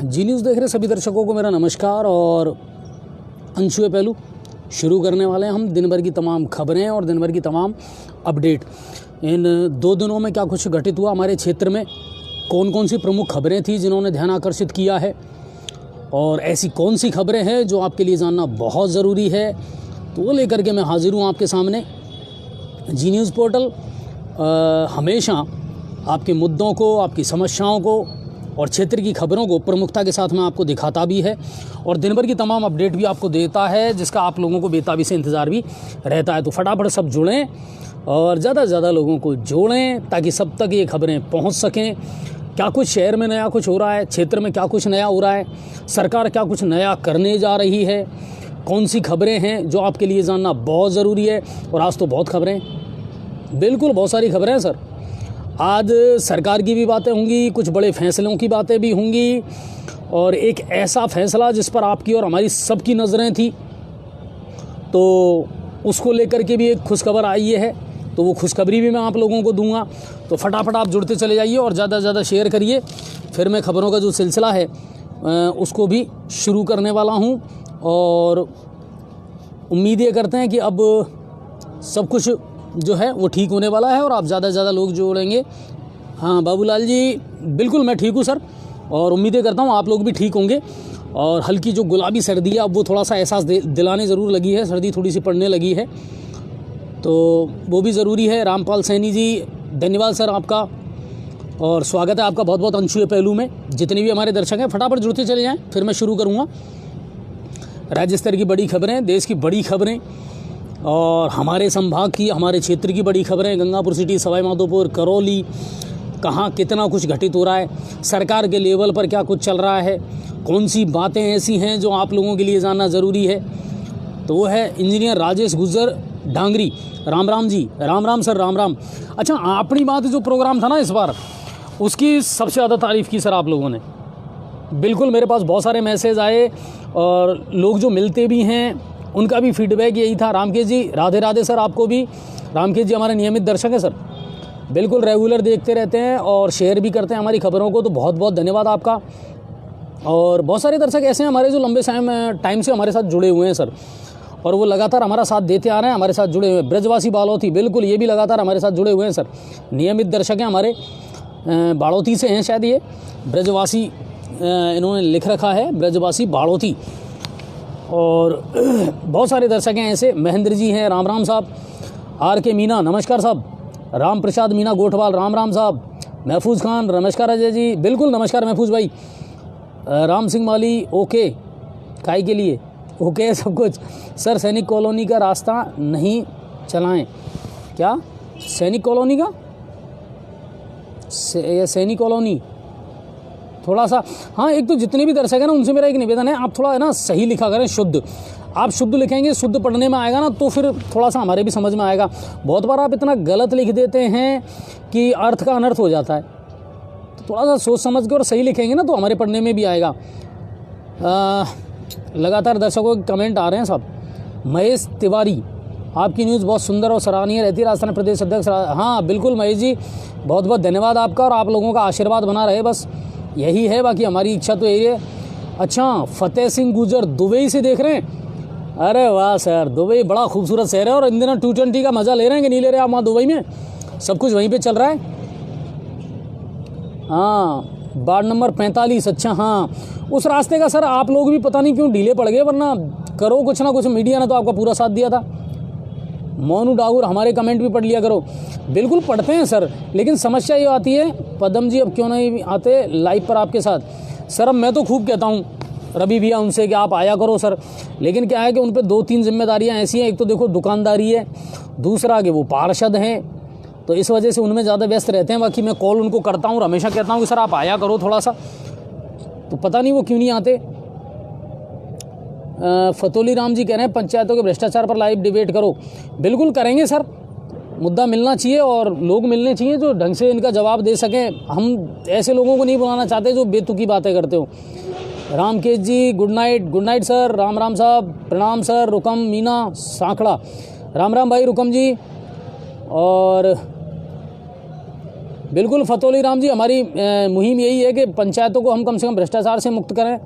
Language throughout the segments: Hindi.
जी न्यूज़ देख रहे सभी दर्शकों को मेरा नमस्कार। और अंशुए पहलू शुरू करने वाले हैं हम दिन भर की तमाम खबरें और दिन भर की तमाम अपडेट। इन 2 दिनों में क्या कुछ घटित हुआ हमारे क्षेत्र में, कौन कौन सी प्रमुख खबरें थी जिन्होंने ध्यान आकर्षित किया है, और ऐसी कौन सी खबरें हैं जो आपके लिए जानना बहुत ज़रूरी है, तो वो लेकर के मैं हाजिर हूँ आपके सामने। जी न्यूज़ पोर्टल हमेशा आपके मुद्दों को, आपकी समस्याओं को और क्षेत्र की खबरों को प्रमुखता के साथ में आपको दिखाता भी है और दिन भर की तमाम अपडेट भी आपको देता है, जिसका आप लोगों को बेताबी से इंतज़ार भी रहता है। तो फटाफट सब जुड़ें और ज़्यादा से ज़्यादा लोगों को जोड़ें ताकि सब तक ये खबरें पहुंच सकें। क्या कुछ शहर में नया कुछ हो रहा है, क्षेत्र में क्या कुछ नया हो रहा है, सरकार क्या कुछ नया करने जा रही है, कौन सी खबरें हैं जो आपके लिए जानना बहुत ज़रूरी है। और आज तो बहुत खबरें, बिल्कुल बहुत सारी खबरें हैं सर। आज सरकार की भी बातें होंगी, कुछ बड़े फैसलों की बातें भी होंगी, और एक ऐसा फैसला जिस पर आपकी और हमारी सबकी नज़रें थी, तो उसको लेकर के भी एक खुशखबर आई है, तो वो खुशखबरी भी मैं आप लोगों को दूंगा। तो फटाफट आप जुड़ते चले जाइए और ज़्यादा से ज़्यादा शेयर करिए। फिर मैं खबरों का जो सिलसिला है उसको भी शुरू करने वाला हूँ, और उम्मीद ये करते हैं कि अब सब कुछ जो है वो ठीक होने वाला है और आप ज़्यादा से ज़्यादा लोग जोड़ेंगे। हाँ बाबूलाल जी, बिल्कुल मैं ठीक हूँ सर, और उम्मीदें करता हूँ आप लोग भी ठीक होंगे। और हल्की जो गुलाबी सर्दी है अब वो थोड़ा सा एहसास दिलाने ज़रूर लगी है, सर्दी थोड़ी सी पड़ने लगी है, तो वो भी ज़रूरी है। रामपाल सैनी जी, धन्यवाद सर आपका, और स्वागत है आपका बहुत बहुत अंशुए पहलू में। जितने भी हमारे दर्शक हैं फटाफट जुड़ते चले जाएँ, फिर मैं शुरू करूँगा। राज्य स्तर की बड़ी खबरें, देश की बड़ी खबरें और हमारे संभाग की, हमारे क्षेत्र की बड़ी खबरें, गंगापुर सिटी, सवाई माधोपुर, करौली, कहाँ कितना कुछ घटित हो रहा है, सरकार के लेवल पर क्या कुछ चल रहा है, कौन सी बातें ऐसी हैं जो आप लोगों के लिए जानना ज़रूरी है। तो वो है इंजीनियर राजेश गुज्जर डांगरी। राम राम जी, राम राम सर, राम राम। अच्छा, अपनी बात जो प्रोग्राम था ना इस बार, उसकी सबसे ज़्यादा तारीफ़ की सर आप लोगों ने। बिल्कुल मेरे पास बहुत सारे मैसेज आए और लोग जो मिलते भी हैं उनका भी फीडबैक यही था। रामकेश जी, राधे राधे सर आपको भी। रामकेश जी हमारे नियमित दर्शक हैं सर, बिल्कुल रेगुलर देखते रहते हैं और शेयर भी करते हैं हमारी खबरों को, तो बहुत बहुत धन्यवाद आपका। और बहुत सारे दर्शक ऐसे हैं हमारे जो लंबे टाइम से हमारे साथ जुड़े हुए हैं सर, और वो लगातार हमारा साथ देते आ रहे हैं, हमारे साथ जुड़े हुए हैं। ब्रजवासी बालोती, बिल्कुल ये भी लगातार हमारे साथ जुड़े हुए हैं सर, नियमित दर्शक हैं हमारे। बाड़ोती से हैं शायद ये ब्रजवासी, इन्होंने लिख रखा है ब्रजवासी बाड़ोती। और बहुत सारे दर्शक हैं ऐसे। महेंद्र जी हैं, राम राम साहब। आर के मीना, नमस्कार साहब। राम प्रसाद मीना गोठवाल, राम राम साहब। महफूज खान, नमस्कार अजय जी, बिल्कुल नमस्कार महफूज भाई। राम सिंह माली, ओके काय के लिए ओके है सब कुछ। सर सैनिक कॉलोनी का रास्ता नहीं चलाएं क्या? सैनिक कॉलोनी का सैनिक कॉलोनी थोड़ा सा, हाँ, एक तो जितने भी दर्शक हैं ना उनसे मेरा एक निवेदन है, आप थोड़ा है ना सही लिखा करें, शुद्ध। आप शुद्ध लिखेंगे, शुद्ध पढ़ने में आएगा ना, तो फिर थोड़ा सा हमारे भी समझ में आएगा। बहुत बार आप इतना गलत लिख देते हैं कि अर्थ का अनर्थ हो जाता है, तो थोड़ा सा सोच समझ के और सही लिखेंगे ना तो हमारे पढ़ने में भी आएगा। लगातार दर्शकों के कमेंट आ रहे हैं साहब। महेश तिवारी, आपकी न्यूज़ बहुत सुंदर और सराहनीय रहती है। राजस्थान प्रदेश अध्यक्ष, हाँ बिल्कुल महेश जी, बहुत बहुत धन्यवाद आपका, और आप लोगों का आशीर्वाद बना रहे, बस यही है, बाकी हमारी इच्छा तो यही है। अच्छा, फतेह सिंह गुजर दुबई से देख रहे हैं, अरे वाह सर, दुबई बड़ा खूबसूरत शहर है, और इन दिनों T20 का मज़ा ले रहे हैं कि नहीं ले रहे आप वहाँ दुबई में? सब कुछ वहीं पे चल रहा है। हाँ, वार्ड नंबर 45, अच्छा हाँ, उस रास्ते का सर आप लोग भी पता नहीं क्यों ढीले पड़ गए, वरना करो कुछ ना कुछ, मीडिया ने तो आपका पूरा साथ दिया था। मोनू डागुर, हमारे कमेंट भी पढ़ लिया करो। बिल्कुल पढ़ते हैं सर, लेकिन समस्या ये आती है, पदम जी अब क्यों नहीं आते लाइव पर आपके साथ? सर अब मैं तो खूब कहता हूँ रवि भैया उनसे कि आप आया करो सर, लेकिन क्या है कि उन पर 2-3 जिम्मेदारियाँ ऐसी हैं। एक तो देखो दुकानदारी है, दूसरा कि वो पार्षद हैं, तो इस वजह से उनमें ज़्यादा व्यस्त रहते हैं। बाकी मैं कॉल उनको करता हूँ, हमेशा कहता हूँ कि सर आप आया करो थोड़ा सा, तो पता नहीं वो क्यों नहीं आते। फतोली राम जी कह रहे हैं पंचायतों के भ्रष्टाचार पर लाइव डिबेट करो। बिल्कुल करेंगे सर, मुद्दा मिलना चाहिए और लोग मिलने चाहिए जो ढंग से इनका जवाब दे सकें। हम ऐसे लोगों को नहीं बुलाना चाहते जो बेतुकी बातें करते हो। Ramkesh ji, good night sir. Ram Ram साहब, प्रणाम सर। रुकम मीना सांखड़ा, राम राम भाई रुकम जी। और बिल्कुल फतोली राम जी, हमारी मुहिम यही है कि पंचायतों को हम कम से कम भ्रष्टाचार से मुक्त करें।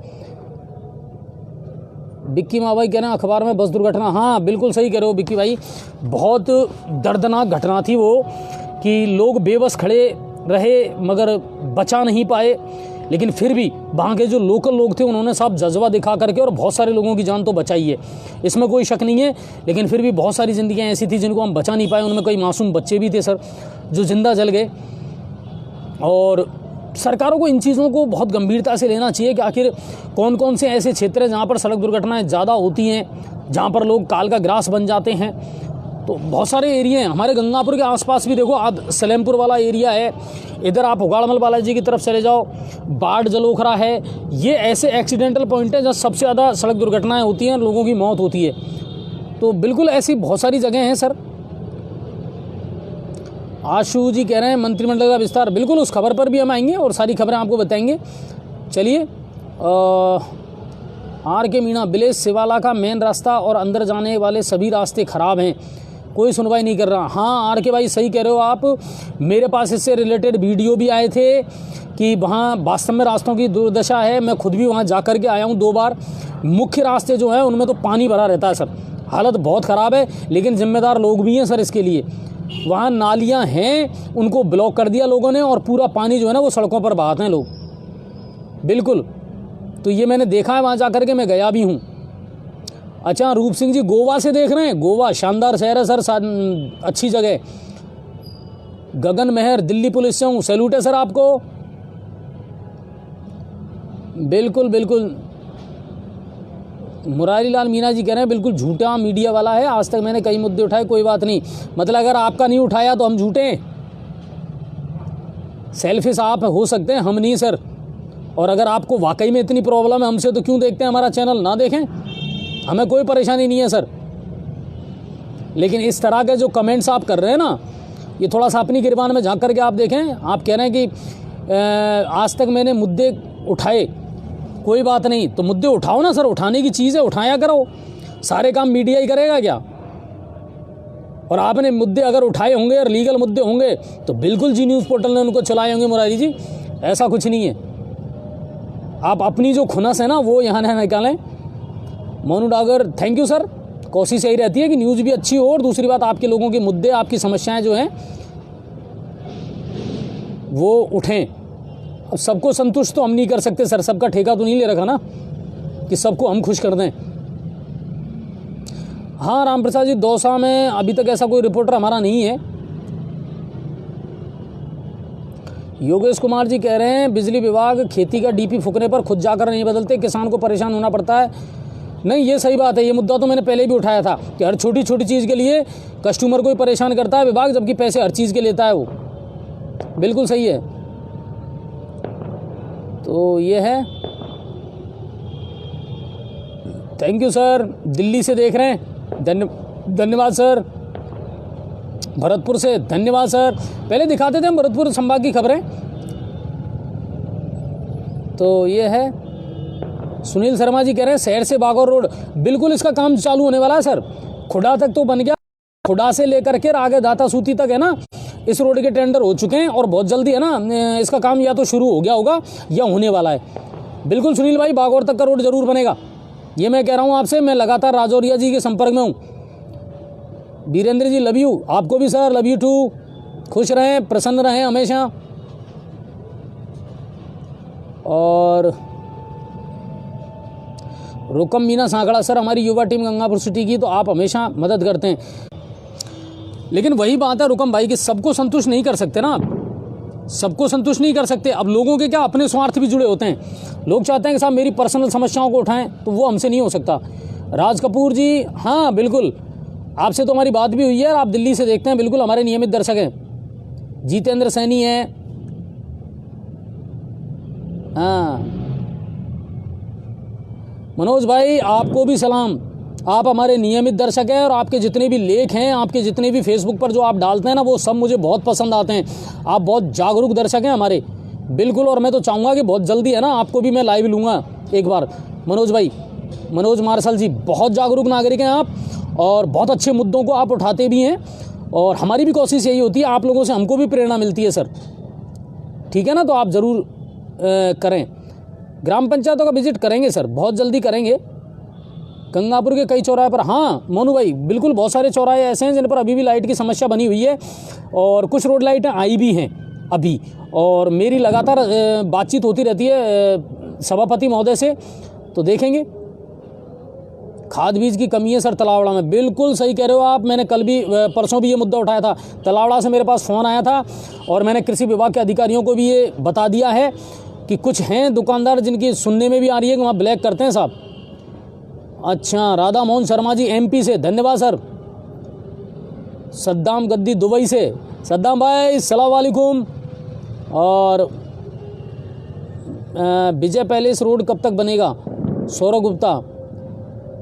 बिक्की माँ भाई कह रहे हैं अखबार में बस दुर्घटना, हाँ बिल्कुल सही कह रहे हो बिक्की भाई, बहुत दर्दनाक घटना थी वो, कि लोग बेबस खड़े रहे मगर बचा नहीं पाए, लेकिन फिर भी वहाँ के जो लोकल लोग थे उन्होंने साफ जज्बा दिखा करके और बहुत सारे लोगों की जान तो बचाई है, इसमें कोई शक नहीं है। लेकिन फिर भी बहुत सारी ज़िंदगियाँ ऐसी थी जिनको हम बचा नहीं पाए, उनमें कई मासूम बच्चे भी थे सर जो जिंदा जल गए। और सरकारों को इन चीज़ों को बहुत गंभीरता से लेना चाहिए कि आखिर कौन कौन से ऐसे क्षेत्र हैं जहाँ पर सड़क दुर्घटनाएं ज़्यादा होती हैं, जहाँ पर लोग काल का ग्रास बन जाते हैं। तो बहुत सारे एरिया हैं हमारे गंगापुर के आसपास भी, देखो आप सलेमपुर वाला एरिया है, इधर आप उगाड़मल बालाजी की तरफ चले जाओ, बाढ़ जलोखरा है, ये ऐसे एक्सीडेंटल पॉइंट है जहाँ सबसे ज़्यादा सड़क दुर्घटनाएँ होती हैं, लोगों की मौत होती है। तो बिल्कुल ऐसी बहुत सारी जगह हैं सर। आशु जी कह रहे हैं मंत्रिमंडल का विस्तार, बिल्कुल उस खबर पर भी हम आएंगे और सारी खबरें आपको बताएंगे। चलिए, आर के मीणा, विलेज सिवाला का मेन रास्ता और अंदर जाने वाले सभी रास्ते ख़राब हैं, कोई सुनवाई नहीं कर रहा। हाँ आर के भाई सही कह रहे हो आप, मेरे पास इससे रिलेटेड वीडियो भी आए थे कि वहाँ वास्तव में रास्तों की दुर्दशा है। मैं खुद भी वहाँ जा कर के आया हूँ 2 बार। मुख्य रास्ते जो हैं उनमें तो पानी भरा रहता है सर, हालत बहुत ख़राब है, लेकिन जिम्मेदार लोग भी हैं सर इसके लिए। वहाँ नालियाँ हैं, उनको ब्लॉक कर दिया लोगों ने और पूरा पानी जो है ना वो सड़कों पर बहाते हैं लोग, बिल्कुल। तो ये मैंने देखा है वहाँ जा कर के, मैं गया भी हूँ। अच्छा रूप सिंह जी गोवा से देख रहे हैं, गोवा शानदार शहर है सर, अच्छी जगह। गगन मेहर दिल्ली पुलिस से हूँ, सैल्यूट है सर आपको। बिल्कुल बिल्कुल। मुरारी लाल मीना जी कह रहे हैं बिल्कुल झूठा मीडिया वाला है, आज तक मैंने कई मुद्दे उठाए, कोई बात नहीं। मतलब अगर आपका नहीं उठाया तो हम झूठे हैं? सेल्फिश आप हो सकते हैं, हम नहीं सर। और अगर आपको वाकई में इतनी प्रॉब्लम है हमसे, तो क्यों देखते हैं हमारा चैनल? ना देखें, हमें कोई परेशानी नहीं है सर। लेकिन इस तरह के जो कमेंट्स आप कर रहे हैं ना, ये थोड़ा सा अपनी गिरबान में झांक करके आप देखें। आप कह रहे हैं कि आज तक मैंने मुद्दे उठाए, कोई बात नहीं, तो मुद्दे उठाओ ना सर, उठाने की चीज़ है, उठाया करो। सारे काम मीडिया ही करेगा क्या? और आपने मुद्दे अगर उठाए होंगे और लीगल मुद्दे होंगे तो बिल्कुल जी न्यूज़ पोर्टल ने उनको चलाए होंगे मुरारी जी, ऐसा कुछ नहीं है। आप अपनी जो खुनस है ना वो यहाँ ना निकालें। Monu Dagar thank you sir, कोशिश यही रहती है कि न्यूज़ भी अच्छी हो और दूसरी बात आपके लोगों के मुद्दे, आपकी समस्याएं जो हैं वो उठें। अब सबको संतुष्ट तो हम नहीं कर सकते सर, सबका ठेका तो नहीं ले रखा ना कि सबको हम खुश कर दें। हाँ राम प्रसाद जी, दौसा में अभी तक ऐसा कोई रिपोर्टर हमारा नहीं है। योगेश कुमार जी कह रहे हैं बिजली विभाग खेती का डीपी फूकने पर खुद जाकर नहीं बदलते, किसान को परेशान होना पड़ता है। नहीं ये सही बात है, ये मुद्दा तो मैंने पहले भी उठाया था कि हर छोटी छोटी चीज़ के लिए कस्टमर को ही परेशान करता है विभाग, जबकि पैसे हर चीज़ के लेता है वो। बिल्कुल सही है। तो ये है, थैंक यू सर, दिल्ली से देख रहे हैं, धन्यवाद सर। भरतपुर से धन्यवाद सर। पहले दिखाते थे हम भरतपुर संभाग की खबरें। तो ये है, सुनील शर्मा जी कह रहे हैं शहर से बागौर रोड, बिल्कुल इसका काम चालू होने वाला है सर। खुडा तक तो बन गया, खुडा से लेकर के आगे दाता सूती तक है ना, इस रोड के टेंडर हो चुके हैं और बहुत जल्दी है ना इसका काम या तो शुरू हो गया होगा या होने वाला है। बिल्कुल सुनील भाई, बागौर तक का रोड जरूर बनेगा, ये मैं कह रहा हूँ आपसे। मैं लगातार राजौरिया जी के संपर्क में हूँ। वीरेंद्र जी लव यू, आपको भी सर, लव यू टू। खुश रहें, प्रसन्न रहें हमेशा। और रुकम मीना सांकड़ा सर, हमारी युवा टीम गंगापुर सिटी की, तो आप हमेशा मदद करते हैं। लेकिन वही बात है रुकम भाई कि सबको संतुष्ट नहीं कर सकते ना आप, सबको संतुष्ट नहीं कर सकते। अब लोगों के क्या अपने स्वार्थ भी जुड़े होते हैं, लोग चाहते हैं कि साहब मेरी पर्सनल समस्याओं को उठाएं, तो वो हमसे नहीं हो सकता। राज कपूर जी, हाँ बिल्कुल, आपसे तो हमारी बात भी हुई है, आप दिल्ली से देखते हैं, बिल्कुल हमारे नियमित दर्शक हैं। जितेंद्र सैनी हैं, हाँ मनोज भाई आपको भी सलाम, आप हमारे नियमित दर्शक हैं और आपके जितने भी लेख हैं, आपके जितने भी फेसबुक पर जो आप डालते हैं ना, वो सब मुझे बहुत पसंद आते हैं। आप बहुत जागरूक दर्शक हैं हमारे, बिल्कुल। और मैं तो चाहूँगा कि बहुत जल्दी है ना आपको भी मैं लाइव लूँगा एक बार। मनोज भाई, मनोज मार्शल जी, बहुत जागरूक नागरिक हैं आप और बहुत अच्छे मुद्दों को आप उठाते भी हैं। और हमारी भी कोशिश यही होती है, आप लोगों से हमको भी प्रेरणा मिलती है सर। ठीक है ना, तो आप ज़रूर करें। ग्राम पंचायतों का विजिट करेंगे सर, बहुत जल्दी करेंगे। गंगापुर के कई चौराहे पर, हाँ मोनू भाई बिल्कुल, बहुत सारे चौराहे ऐसे हैं जिन पर अभी भी लाइट की समस्या बनी हुई है और कुछ रोड लाइटें आई भी हैं अभी। और मेरी लगातार बातचीत होती रहती है सभापति महोदय से, तो देखेंगे। खाद बीज की कमी है सर तलावड़ा में, बिल्कुल सही कह रहे हो आप। मैंने कल भी परसों भी ये मुद्दा उठाया था। तलावड़ा से मेरे पास फ़ोन आया था और मैंने कृषि विभाग के अधिकारियों को भी ये बता दिया है कि कुछ हैं दुकानदार जिनकी सुनने में भी आ रही है कि वहाँ ब्लैक करते हैं साहब। अच्छा, राधा मोहन शर्मा जी MP से, धन्यवाद सर। सद्दाम गद्दी दुबई से, सद्दाम भाई सलाम वालेकुम। और विजय पैलेस रोड कब तक बनेगा, सौरभ गुप्ता।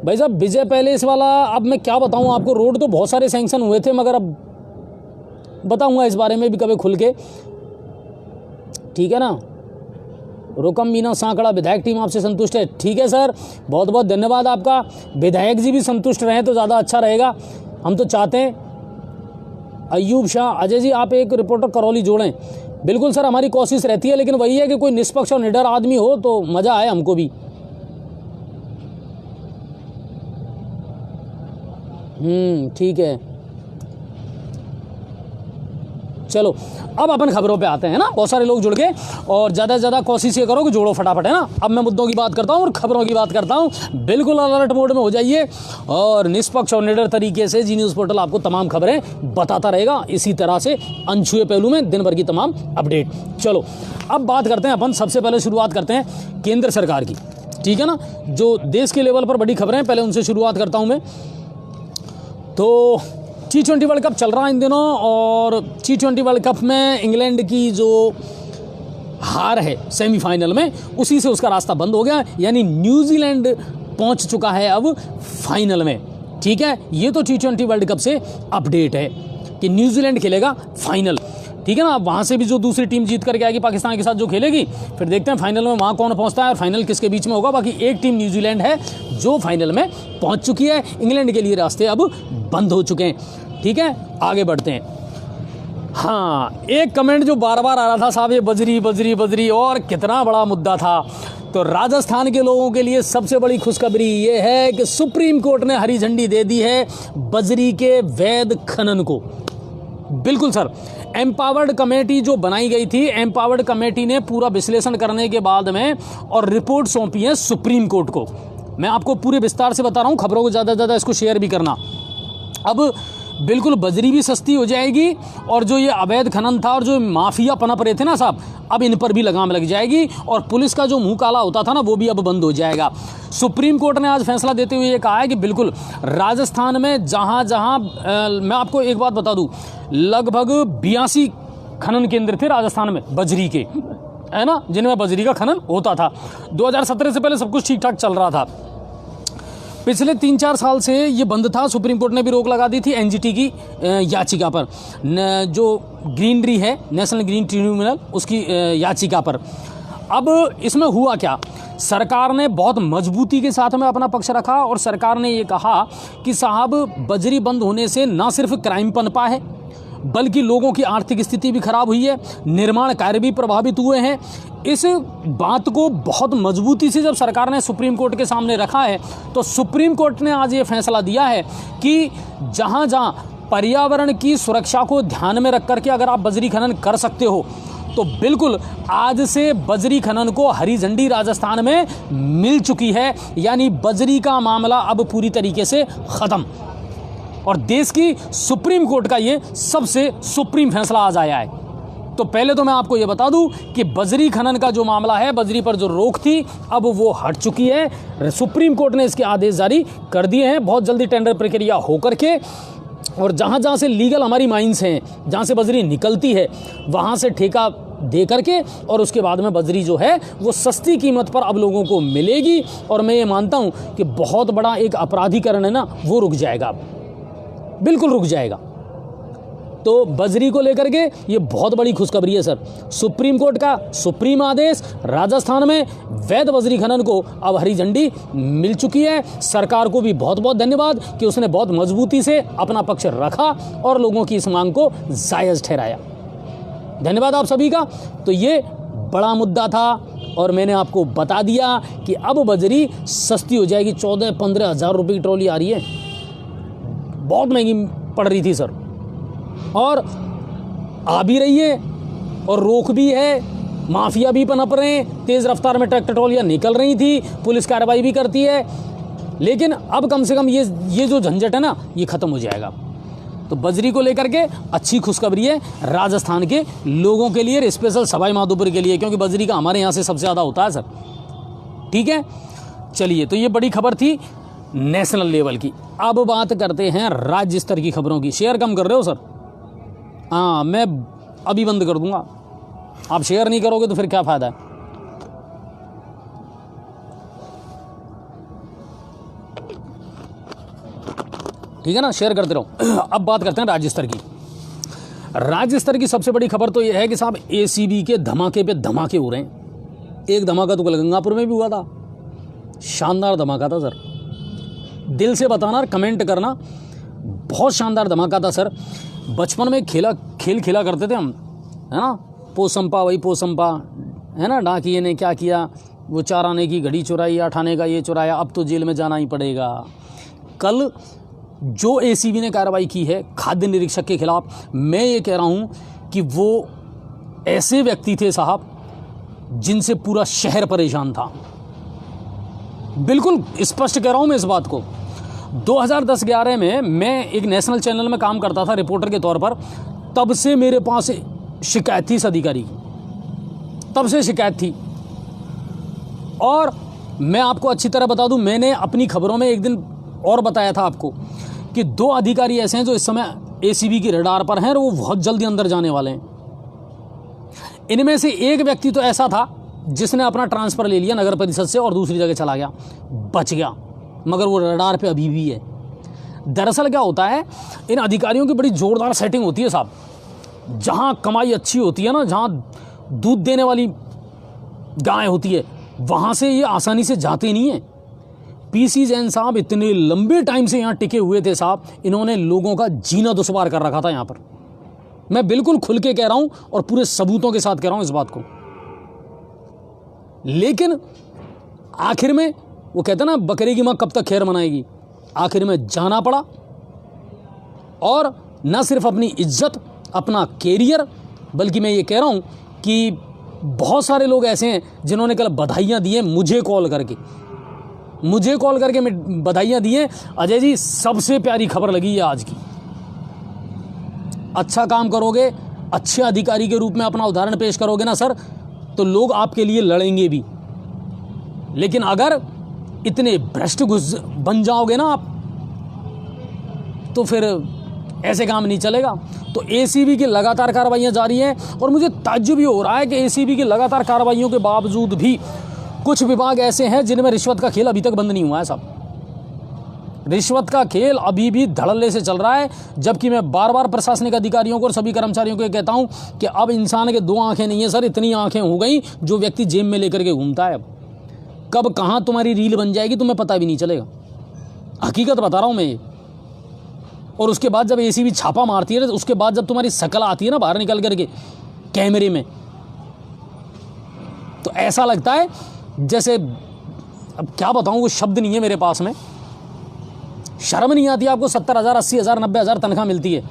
भाई साहब विजय पैलेस वाला अब मैं क्या बताऊं आपको, रोड तो बहुत सारे सैंक्शन हुए थे, मगर अब बताऊंगा इस बारे में भी कभी खुल के, ठीक है ना। रुकम मीना सांकड़ा, विधायक टीम आपसे संतुष्ट है, ठीक है सर, बहुत बहुत धन्यवाद आपका। विधायक जी भी संतुष्ट रहें तो ज़्यादा अच्छा रहेगा, हम तो चाहते हैं। अयूब शाह, अजय जी आप एक रिपोर्टर करौली जोड़ें। बिल्कुल सर, हमारी कोशिश रहती है, लेकिन वही है कि कोई निष्पक्ष और निडर आदमी हो तो मज़ा आए हमको भी। ठीक है, चलो अब अपन खबरों पे आते हैं ना। बहुत सारे लोग जुड़ गए और ज़्यादा से ज़्यादा कोशिश ये करो कि जोड़ो फटाफट, है ना। अब मैं मुद्दों की बात करता हूँ और खबरों की बात करता हूँ। बिल्कुल अलर्ट मोड में हो जाइए और निष्पक्ष और निडर तरीके से जी न्यूज़ पोर्टल आपको तमाम खबरें बताता रहेगा, इसी तरह से अनछुए पहलू में दिन भर की तमाम अपडेट। चलो अब बात करते हैं अपन, सबसे पहले शुरुआत करते हैं केंद्र सरकार की, ठीक है ना। जो देश के लेवल पर बड़ी खबरें हैं, पहले उनसे शुरुआत करता हूँ मैं। तो T20 वर्ल्ड कप चल रहा है इन दिनों और T20 वर्ल्ड कप में इंग्लैंड की जो हार है सेमीफाइनल में, उसी से उसका रास्ता बंद हो गया, यानी न्यूजीलैंड पहुंच चुका है अब फाइनल में, ठीक है। ये तो T20 वर्ल्ड कप से अपडेट है कि न्यूजीलैंड खेलेगा फाइनल, ठीक है ना। अब वहाँ से भी जो दूसरी टीम जीत करके आएगी पाकिस्तान के साथ जो खेलेगी, फिर देखते हैं फाइनल में वहाँ कौन पहुँचता है और फाइनल किसके बीच में होगा। बाकी एक टीम न्यूजीलैंड है जो फाइनल में पहुँच चुकी है, इंग्लैंड के लिए रास्ते अब बंद हो चुके हैं, ठीक है। आगे बढ़ते हैं। हाँ, एक कमेंट जो बार बार आ रहा था साहब, ये बजरी बजरी बजरी, और कितना बड़ा मुद्दा था। तो राजस्थान के लोगों के लिए सबसे बड़ी खुशखबरी ये है कि सुप्रीम कोर्ट ने हरी झंडी दे दी है बजरी के वैध खनन को। बिल्कुल सर, एम्पावर्ड कमेटी जो बनाई गई थी, एम्पावर्ड कमेटी ने पूरा विश्लेषण करने के बाद में और रिपोर्ट सौंपी है सुप्रीम कोर्ट को। मैं आपको पूरे विस्तार से बता रहा हूँ, खबरों को ज़्यादा से ज़्यादा इसको शेयर भी करना। अब बिल्कुल बजरी भी सस्ती हो जाएगी और जो ये अवैध खनन था और जो माफिया पनप रहे थे ना साहब, अब इन पर भी लगाम लग जाएगी और पुलिस का जो मुंह काला होता था ना, वो भी अब बंद हो जाएगा। सुप्रीम कोर्ट ने आज फैसला देते हुए ये कहा है कि बिल्कुल राजस्थान में जहाँ जहाँ मैं आपको एक बात बता दूँ, लगभग 82 खनन केंद्र थे राजस्थान में बजरी के, है ना, जिनमें बजरी का खनन होता था। 2017 से पहले सब कुछ ठीक ठाक चल रहा था। पिछले 3-4 साल से ये बंद था। सुप्रीम कोर्ट ने भी रोक लगा दी थी NGT की याचिका पर, जो ग्रीनरी है, नेशनल ग्रीन ट्रिब्यूनल, उसकी याचिका पर। अब इसमें हुआ क्या, सरकार ने बहुत मजबूती के साथ में अपना पक्ष रखा और सरकार ने ये कहा कि साहब बजरी बंद होने से ना सिर्फ क्राइम पनपा है, बल्कि लोगों की आर्थिक स्थिति भी खराब हुई है, निर्माण कार्य भी प्रभावित हुए हैं। इस बात को बहुत मजबूती से जब सरकार ने सुप्रीम कोर्ट के सामने रखा है, तो सुप्रीम कोर्ट ने आज ये फैसला दिया है कि जहाँ जहाँ पर्यावरण की सुरक्षा को ध्यान में रख करके अगर आप बजरी खनन कर सकते हो, तो बिल्कुल आज से बजरी खनन को हरी झंडी राजस्थान में मिल चुकी है। यानी बजरी का मामला अब पूरी तरीके से ख़त्म और देश की सुप्रीम कोर्ट का ये सबसे सुप्रीम फैसला आज आया है। तो पहले तो मैं आपको ये बता दूं कि बजरी खनन का जो मामला है, बजरी पर जो रोक थी, अब वो हट चुकी है। सुप्रीम कोर्ट ने इसके आदेश जारी कर दिए हैं। बहुत जल्दी टेंडर प्रक्रिया हो करके और जहाँ जहाँ से लीगल हमारी माइंस हैं, जहाँ से बजरी निकलती है, वहाँ से ठेका दे करके और उसके बाद में बजरी जो है वो सस्ती कीमत पर अब लोगों को मिलेगी। और मैं ये मानता हूँ कि बहुत बड़ा एक अपराधीकरण है ना, वो रुक जाएगा, बिल्कुल रुक जाएगा। तो बजरी को लेकर के ये बहुत बड़ी खुशखबरी है सर। सुप्रीम कोर्ट का सुप्रीम आदेश, राजस्थान में वैध बजरी खनन को अब हरी झंडी मिल चुकी है। सरकार को भी बहुत बहुत धन्यवाद कि उसने बहुत मजबूती से अपना पक्ष रखा और लोगों की इस मांग को जायज़ ठहराया। धन्यवाद आप सभी का। तो ये बड़ा मुद्दा था और मैंने आपको बता दिया कि अब बजरी सस्ती हो जाएगी। 14-15 हज़ार रुपये की ट्रॉली आ रही है, बहुत महंगी पड़ रही थी सर, और आ भी रही है और रोक भी है। माफिया भी पनप रहे हैं, तेज़ रफ्तार में ट्रैक्टर ट्रॉलियाँ निकल रही थी, पुलिस कार्रवाई भी करती है। लेकिन अब कम से कम ये जो झंझट है ना, ये ख़त्म हो जाएगा। तो बजरी को लेकर के अच्छी खुशखबरी है राजस्थान के लोगों के लिए, स्पेशल सवाई माधोपुर के लिए, क्योंकि बजरी का हमारे यहाँ से सबसे ज़्यादा होता है सर। ठीक है, चलिए, तो ये बड़ी खबर थी नेशनल लेवल की। अब बात करते हैं राज्य स्तर की खबरों की। शेयर कम कर रहे हो सर? हाँ, मैं अभी बंद कर दूंगा। आप शेयर नहीं करोगे तो फिर क्या फ़ायदा है। ठीक है ना, शेयर करते रहो। अब बात करते हैं राज्य स्तर की। राज्य स्तर की सबसे बड़ी खबर तो यह है कि साहब एसीबी के धमाके पे धमाके हो रहे हैं। एक धमाका तो कल गंगापुर में भी हुआ था, शानदार धमाका था सर। दिल से बताना, कमेंट करना, बहुत शानदार धमाका था सर। बचपन में खेल खेला करते थे हम, है ना, पोसंपा वही पोसंपा, है ना, डाकिए ने क्या किया, वो 4 आने की घड़ी चुराई, 8 आने का ये चुराया, अब तो जेल में जाना ही पड़ेगा। कल जो एसीबी ने कार्रवाई की है खाद्य निरीक्षक के खिलाफ, मैं ये कह रहा हूँ कि वो ऐसे व्यक्ति थे साहब जिनसे पूरा शहर परेशान था। बिल्कुल स्पष्ट कह रहा हूँ मैं इस बात को। 2010-11 में मैं एक नेशनल चैनल में काम करता था रिपोर्टर के तौर पर। तब से मेरे पास शिकायत थी इस अधिकारी की, तब से शिकायत थी। और मैं आपको अच्छी तरह बता दूं, मैंने अपनी खबरों में एक दिन और बताया था आपको कि 2 अधिकारी ऐसे हैं जो इस समय एसीबी की रडार पर हैं और वो बहुत जल्दी अंदर जाने वाले हैं। इनमें से एक व्यक्ति तो ऐसा था जिसने अपना ट्रांसफ़र ले लिया नगर परिषद से और दूसरी जगह चला गया, बच गया, मगर वो रडार पे अभी भी है। दरअसल क्या होता है, इन अधिकारियों की बड़ी ज़ोरदार सेटिंग होती है साहब। जहाँ कमाई अच्छी होती है ना, जहाँ दूध देने वाली गाय होती है, वहाँ से ये आसानी से जाते नहीं हैं। पीसी जैन साहब इतने लंबे टाइम से यहाँ टिके हुए थे साहब, इन्होंने लोगों का जीना दुश्वार कर रखा था यहाँ पर। मैं बिल्कुल खुल के कह रहा हूँ और पूरे सबूतों के साथ कह रहा हूँ इस बात को। लेकिन आखिर में वो कहते ना, बकरी की माँ कब तक खैर मनाएगी, आखिर में जाना पड़ा। और न सिर्फ अपनी इज्जत, अपना कैरियर, बल्कि मैं ये कह रहा हूँ कि बहुत सारे लोग ऐसे हैं जिन्होंने कल बधाइयाँ दी हैं मुझे कॉल करके बधाइयाँ दी हैं। अजय जी, सबसे प्यारी खबर लगी है आज की। अच्छा काम करोगे, अच्छे अधिकारी के रूप में अपना उदाहरण पेश करोगे ना सर, तो लोग आपके लिए लड़ेंगे भी। लेकिन अगर इतने भ्रष्ट बन जाओगे ना आप, तो फिर ऐसे काम नहीं चलेगा। तो एसीबी की लगातार कार्रवाइयाँ जारी हैं और मुझे ताज्जुब भी हो रहा है कि एसीबी की लगातार कार्रवाइयों के बावजूद भी कुछ विभाग ऐसे हैं जिनमें रिश्वत का खेल अभी तक बंद नहीं हुआ है साहब। रिश्वत का खेल अभी भी धड़ल्ले से चल रहा है। जबकि मैं बार बार प्रशासनिक अधिकारियों को और सभी कर्मचारियों को कहता हूं कि अब इंसान के 2 आंखें नहीं है सर, इतनी आंखें हो गई जो व्यक्ति जेब में लेकर के घूमता है। अब कब कहाँ तुम्हारी रील बन जाएगी तुम्हें पता भी नहीं चलेगा। हकीकत बता रहा हूँ मैं ये। और उसके बाद जब एसीबी छापा मारती है, उसके बाद जब तुम्हारी शकल आती है ना बाहर निकल करके कैमरे में, तो ऐसा लगता है जैसे, अब क्या बताऊं, वो शब्द नहीं है मेरे पास में। शर्म नहीं आती आपको? 70,000, 80,000, 90,000 तनख्वाह मिलती है,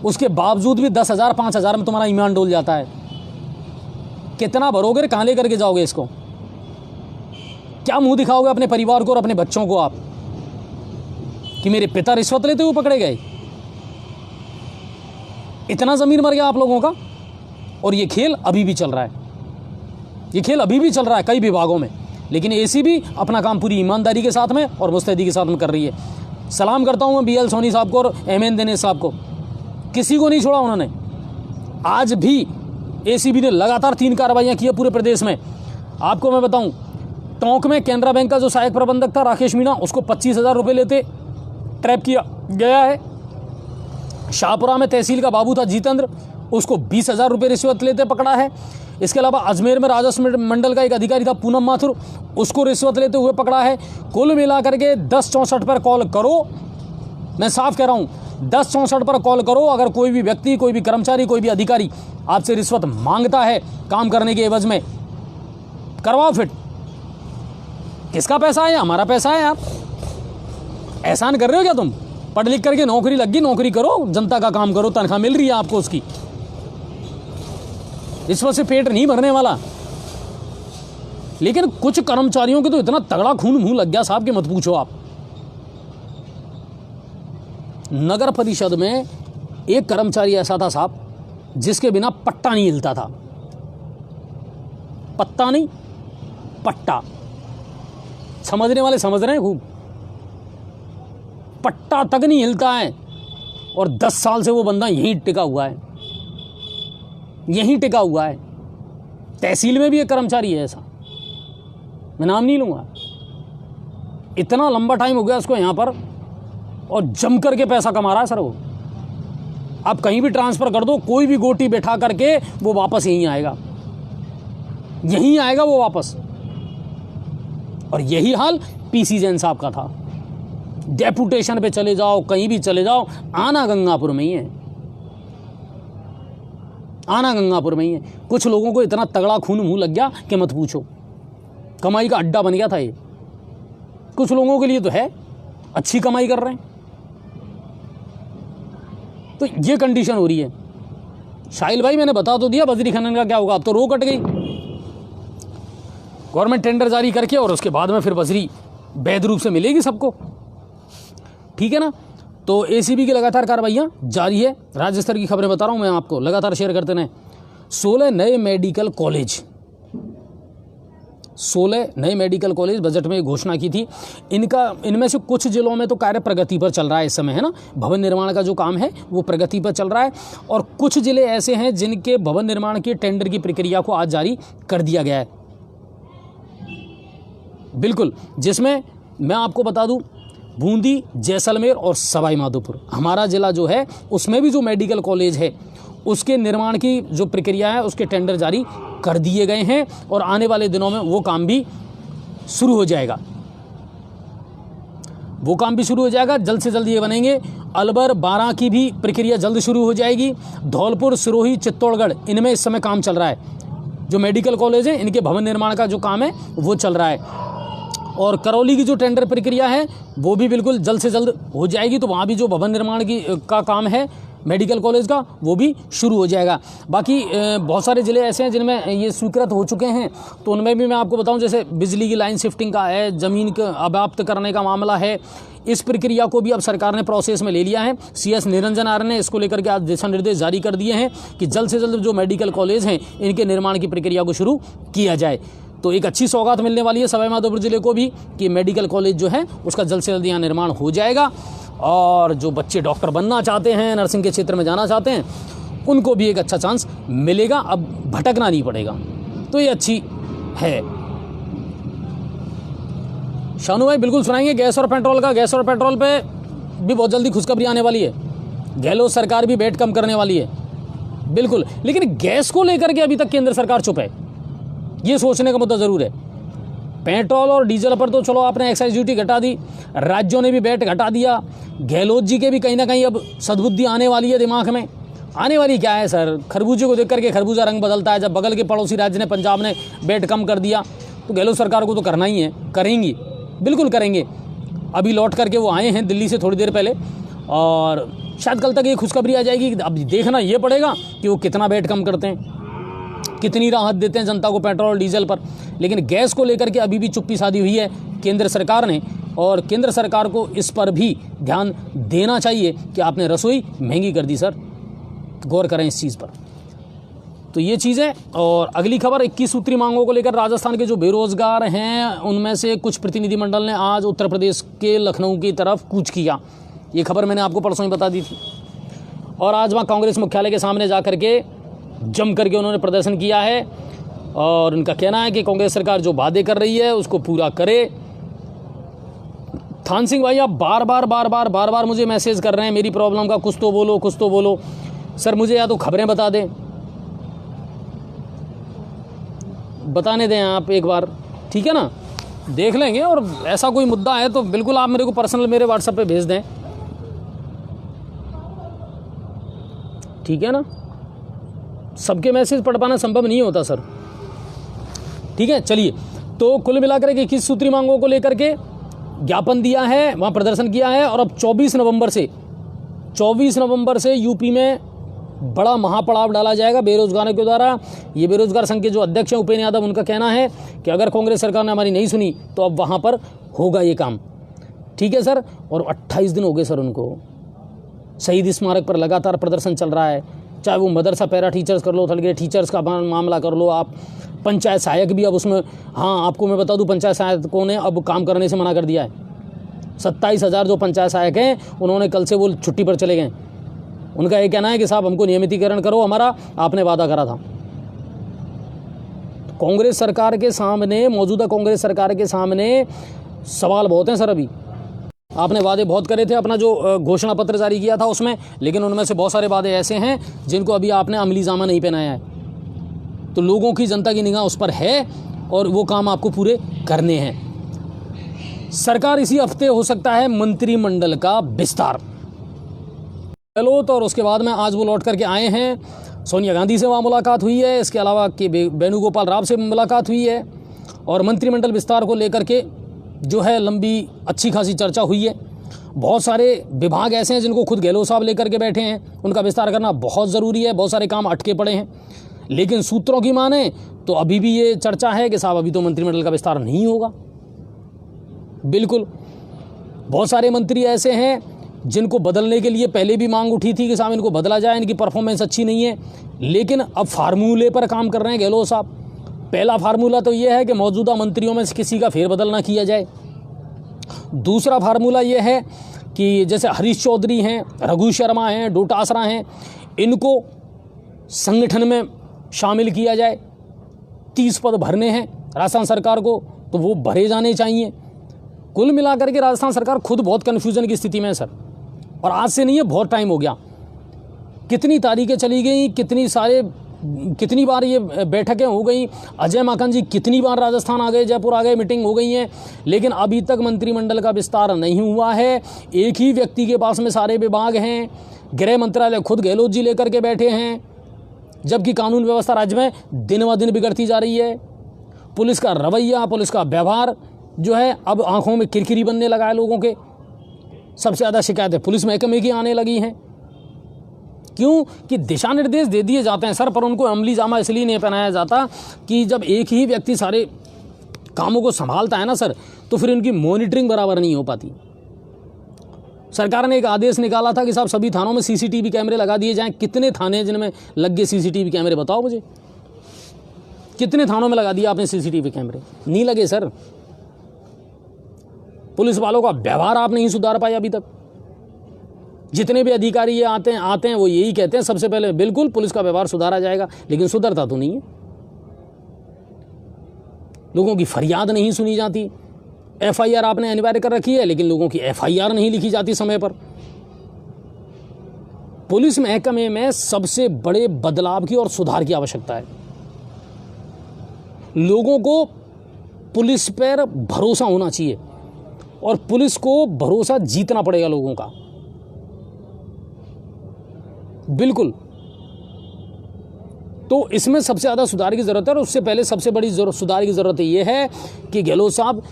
उसके बावजूद भी 10,000, 5,000 में तुम्हारा ईमान डोल जाता है। कितना भरोगे, कहाँ ले करके जाओगे इसको? क्या मुंह दिखाओगे अपने परिवार को और अपने बच्चों को आप कि मेरे पिता रिश्वत लेते हुए पकड़े गए? इतना ज़मीन मर गया आप लोगों का। और ये खेल अभी भी चल रहा है, ये खेल अभी भी चल रहा है कई विभागों में। लेकिन एसीबी अपना काम पूरी ईमानदारी के साथ में और मुस्तैदी के साथ में कर रही है। सलाम करता हूँ मैं BL सोनी साहब को और MN दिनेश साहब को, किसी को नहीं छोड़ा उन्होंने। आज भी एसीबी ने लगातार 3 कार्रवाइयाँ की है पूरे प्रदेश में। आपको मैं बताऊँ, टोंक में कैनरा बैंक का जो सहायक प्रबंधक था राकेश मीणा, उसको 25,000 रुपये लेते ट्रैप किया गया है। शाहपुरा में तहसील का बाबू था जितेंद्र, उसको 20,000 रुपये रिश्वत लेते पकड़ा है। इसके अलावा अजमेर में राजस्व मंडल का एक अधिकारी था पूनम माथुर, उसको रिश्वत लेते हुए पकड़ा है। कुल मिलाकर के 1064 पर कॉल करो। मैं साफ कह रहा हूँ, 1064 पर कॉल करो। अगर कोई भी व्यक्ति, कोई भी कर्मचारी, कोई भी अधिकारी आपसे रिश्वत मांगता है काम करने के एवज में, करवाओ फिट। किसका पैसा है? हमारा पैसा है। आप एहसान कर रहे हो क्या? तुम पढ़ लिख करके नौकरी लग गई, नौकरी करो, जनता का काम करो, तनख्वाह मिल रही है आपको उसकी। रिश्वत से पेट नहीं भरने वाला। लेकिन कुछ कर्मचारियों के तो इतना तगड़ा खून मुंह लग गया साहब कि मत पूछो आप। नगर परिषद में एक कर्मचारी ऐसा था साहब, जिसके बिना पट्टा नहीं हिलता था। पत्ता नहीं, पट्टा। समझने वाले समझ रहे हैं खूब। पट्टा तक नहीं हिलता है और 10 साल से वो बंदा यहीं टिका हुआ है, यहीं टिका हुआ है। तहसील में भी एक कर्मचारी है ऐसा, मैं नाम नहीं लूंगा। इतना लंबा टाइम हो गया उसको यहाँ पर और जम करके पैसा कमा रहा है सर वो। आप कहीं भी ट्रांसफ़र कर दो, कोई भी गोटी बैठा करके वो वापस यहीं आएगा, यहीं आएगा वो वापस। और यही हाल पीसी जैन साहब का था। डेपुटेशन पे चले जाओ, कहीं भी चले जाओ, आना गंगापुर में ही है, आना गंगापुर में ही है। कुछ लोगों को इतना तगड़ा खून मुंह लग गया कि मत पूछो। कमाई का अड्डा बन गया था ये। कुछ लोगों के लिए तो है, अच्छी कमाई कर रहे हैं। तो ये कंडीशन हो रही है। शाहिल भाई मैंने बता तो दिया बजरी खनन का क्या होगा। अब तो रो कट गई। गवर्नमेंट टेंडर जारी करके और उसके बाद में फिर बजरी वैध रूप से मिलेगी सबको, ठीक है ना। तो एसीबी की लगातार कार्रवाइयाँ जारी है। राज्य स्तर की खबरें बता रहा हूँ मैं आपको, लगातार शेयर करते रहें। 16 नए मेडिकल कॉलेज, 16 नए मेडिकल कॉलेज बजट में घोषणा की थी। इनमें से कुछ जिलों में तो कार्य प्रगति पर चल रहा है इस समय, है ना। भवन निर्माण का जो काम है वो प्रगति पर चल रहा है। और कुछ जिले ऐसे हैं जिनके भवन निर्माण के टेंडर की प्रक्रिया को आज जारी कर दिया गया है, बिल्कुल। जिसमें मैं आपको बता दूं, बूंदी, जैसलमेर और सवाई माधोपुर, हमारा ज़िला जो है उसमें भी जो मेडिकल कॉलेज है उसके निर्माण की जो प्रक्रिया है उसके टेंडर जारी कर दिए गए हैं और आने वाले दिनों में वो काम भी शुरू हो जाएगा, वो काम भी शुरू हो जाएगा। जल्द से जल्द ये बनेंगे। अलवर, बारां की भी प्रक्रिया जल्द शुरू हो जाएगी। धौलपुर, सिरोही, चित्तौड़गढ़, इनमें इस समय काम चल रहा है। जो मेडिकल कॉलेज है इनके भवन निर्माण का जो काम है वो चल रहा है। और करौली की जो टेंडर प्रक्रिया है वो भी बिल्कुल जल्द से जल्द हो जाएगी। तो वहाँ भी जो भवन निर्माण का काम है मेडिकल कॉलेज का वो भी शुरू हो जाएगा। बाकी बहुत सारे ज़िले ऐसे हैं जिनमें ये स्वीकृत हो चुके हैं। तो उनमें भी मैं आपको बताऊं, जैसे बिजली की लाइन शिफ्टिंग का है, ज़मीन का अबाप्त करने का मामला है। इस प्रक्रिया को भी अब सरकार ने प्रोसेस में ले लिया है। CS निरंजन आर्य ने इसको लेकर के आज दिशा निर्देश जारी कर दिए हैं कि जल्द से जल्द जो मेडिकल कॉलेज हैं इनके निर्माण की प्रक्रिया को शुरू किया जाए। तो एक अच्छी सौगात मिलने वाली है सवाई माधोपुर जिले को भी कि मेडिकल कॉलेज जो है उसका जल्द से जल्द यहाँ निर्माण हो जाएगा। और जो बच्चे डॉक्टर बनना चाहते हैं, नर्सिंग के क्षेत्र में जाना चाहते हैं, उनको भी एक अच्छा चांस मिलेगा। अब भटकना नहीं पड़ेगा, तो ये अच्छी है। शानू भाई बिल्कुल सुनाएंगे गैस और पेट्रोल का। गैस और पेट्रोल पे भी बहुत जल्दी खुशखबरी आने वाली है। गहलोत सरकार भी वेट कम करने वाली है, बिल्कुल। लेकिन गैस को लेकर के अभी तक केंद्र सरकार चुप है, ये सोचने का मुद्दा ज़रूर है। पेट्रोल और डीजल पर तो चलो आपने एक्साइज ड्यूटी घटा दी, राज्यों ने भी वैट घटा दिया। गहलोत जी के भी कहीं ना कहीं अब सद्बुद्धि आने वाली है दिमाग में। आने वाली क्या है सर, खरबूजे को देख करके खरबूजा रंग बदलता है। जब बगल के पड़ोसी राज्य ने, पंजाब ने वैट कम कर दिया तो गहलोत सरकार को तो करना ही है, करेंगी, बिल्कुल करेंगे। अभी लौट करके वो आए हैं दिल्ली से थोड़ी देर पहले और शायद कल तक ये खुशखबरी आ जाएगी। अब देखना ये पड़ेगा कि वो कितना वैट कम करते हैं, कितनी राहत देते हैं जनता को पेट्रोल और डीजल पर। लेकिन गैस को लेकर के अभी भी चुप्पी साधी हुई है केंद्र सरकार ने। और केंद्र सरकार को इस पर भी ध्यान देना चाहिए कि आपने रसोई महंगी कर दी सर, गौर करें इस चीज़ पर। तो ये चीज़ है। और अगली खबर, 21 सूत्री मांगों को लेकर राजस्थान के जो बेरोजगार हैं उनमें से कुछ प्रतिनिधिमंडल ने आज उत्तर प्रदेश के लखनऊ की तरफ कूच किया। ये खबर मैंने आपको परसों ही बता दी थी। और आज वहाँ कांग्रेस मुख्यालय के सामने जा करके जम करके उन्होंने प्रदर्शन किया है। और उनका कहना है कि कांग्रेस सरकार जो वादे कर रही है उसको पूरा करे। थान सिंह भाई, आप बार बार मुझे मैसेज कर रहे हैं मेरी प्रॉब्लम का, कुछ तो बोलो, कुछ तो बोलो। सर मुझे या तो खबरें बता दें, बताने दें आप एक बार, ठीक है ना, देख लेंगे। और ऐसा कोई मुद्दा है तो बिल्कुल आप मेरे को पर्सनल मेरे व्हाट्सएप पे भेज दें, ठीक है ना, सबके मैसेज पढ़ पाना संभव नहीं होता सर। ठीक है, चलिए, तो कुल मिलाकर के 21 सूत्री मांगों को लेकर के ज्ञापन दिया है, वहाँ प्रदर्शन किया है, और अब 24 नवंबर से यूपी में बड़ा महापड़ाव डाला जाएगा बेरोजगारों के द्वारा। ये बेरोजगार संघ के जो अध्यक्ष हैं उपेंद्र यादव, उनका कहना है कि अगर कांग्रेस सरकार ने हमारी नहीं सुनी तो अब वहाँ पर होगा ये काम। ठीक है सर, और 28 दिन हो गए सर उनको, शहीद स्मारक पर लगातार प्रदर्शन चल रहा है, चाहे वो मदरसा पैरा टीचर्स कर लो, थलगे टीचर्स का मामला कर लो, आप पंचायत सहायक भी अब उसमें, हाँ आपको मैं बता दूं, पंचायत सहायकों ने अब काम करने से मना कर दिया है। 27,000 जो पंचायत सहायक हैं उन्होंने कल से वो छुट्टी पर चले गए। उनका ये कहना है कि साहब हमको नियमितीकरण करो, हमारा आपने वादा करा था। कांग्रेस सरकार के सामने, मौजूदा कांग्रेस सरकार के सामने सवाल बहुत हैं सर। अभी आपने वादे बहुत करे थे, अपना जो घोषणा पत्र जारी किया था उसमें, लेकिन उनमें से बहुत सारे वादे ऐसे हैं जिनको अभी आपने अमली जामा नहीं पहनाया है। तो लोगों की, जनता की निगाह उस पर है और वो काम आपको पूरे करने हैं। सरकार इसी हफ्ते हो सकता है मंत्रिमंडल का विस्तार। गहलोत और उसके बाद में आज वो लौट करके आए हैं, सोनिया गांधी से वहाँ मुलाकात हुई है, इसके अलावा कि वेणुगोपाल राव से मुलाकात हुई है, और मंत्रिमंडल विस्तार को लेकर के जो है लंबी अच्छी खासी चर्चा हुई है। बहुत सारे विभाग ऐसे हैं जिनको खुद गहलोत साहब लेकर के बैठे हैं, उनका विस्तार करना बहुत ज़रूरी है, बहुत सारे काम अटके पड़े हैं। लेकिन सूत्रों की माने तो अभी भी ये चर्चा है कि साहब अभी तो मंत्रिमंडल का विस्तार नहीं होगा। बिल्कुल, बहुत सारे मंत्री ऐसे हैं जिनको बदलने के लिए पहले भी मांग उठी थी कि साहब इनको बदला जाए, इनकी परफॉर्मेंस अच्छी नहीं है, लेकिन अब फार्मूले पर काम कर रहे हैं गहलोत साहब। पहला फार्मूला तो ये है कि मौजूदा मंत्रियों में किसी का फेरबदल ना किया जाए। दूसरा फार्मूला ये है कि जैसे हरीश चौधरी हैं, रघु शर्मा हैं, डोटासरा हैं, इनको संगठन में शामिल किया जाए। 30 पद भरने हैं राजस्थान सरकार को, तो वो भरे जाने चाहिए। कुल मिलाकर के राजस्थान सरकार खुद बहुत कन्फ्यूजन की स्थिति में है सर, और आज से नहीं है, बहुत टाइम हो गया। कितनी तारीखें चली गई, कितनी बार ये बैठकें हो गई, अजय माकन जी कितनी बार राजस्थान आ गए, जयपुर आ गए, मीटिंग हो गई हैं, लेकिन अभी तक मंत्रिमंडल का विस्तार नहीं हुआ है। एक ही व्यक्ति के पास में सारे विभाग हैं, गृह मंत्रालय खुद गहलोत जी लेकर के बैठे हैं, जबकि कानून व्यवस्था राज्य में दिन ब दिन बिगड़ती जा रही है। पुलिस का रवैया, पुलिस का व्यवहार जो है अब आंखों में किरकिरी बनने लगा है लोगों के। सबसे ज़्यादा शिकायतें पुलिस महकमे की आने लगी हैं। क्यों कि दिशा निर्देश दे दिए जाते हैं सर, पर उनको अमली जामा इसलिए नहीं पहनाया जाता कि जब एक ही व्यक्ति सारे कामों को संभालता है ना सर, तो फिर उनकी मॉनिटरिंग बराबर नहीं हो पाती। सरकार ने एक आदेश निकाला था कि साहब सभी थानों में सीसीटीवी कैमरे लगा दिए जाएं। कितने थाने जिनमें लग गए सीसीटीवी कैमरे, बताओ मुझे, कितने थानों में लगा दिया आपने सीसीटीवी कैमरे? नहीं लगे सर। पुलिस वालों का व्यवहार आप नहीं सुधार पाए अभी तक। जितने भी अधिकारी ये आते हैं वो यही कहते हैं सबसे पहले बिल्कुल पुलिस का व्यवहार सुधारा जाएगा, लेकिन सुधरता तो नहीं है। लोगों की फरियाद नहीं सुनी जाती। एफआईआर आपने अनिवार्य कर रखी है, लेकिन लोगों की एफआईआर नहीं लिखी जाती समय पर। पुलिस महकमे में सबसे बड़े बदलाव की और सुधार की आवश्यकता है। लोगों को पुलिस पर भरोसा होना चाहिए और पुलिस को भरोसा जीतना पड़ेगा लोगों का। बिल्कुल, तो इसमें सबसे ज़्यादा सुधार की ज़रूरत है। और उससे पहले सबसे बड़ी सुधार की ज़रूरत ये है कि गहलोत साहब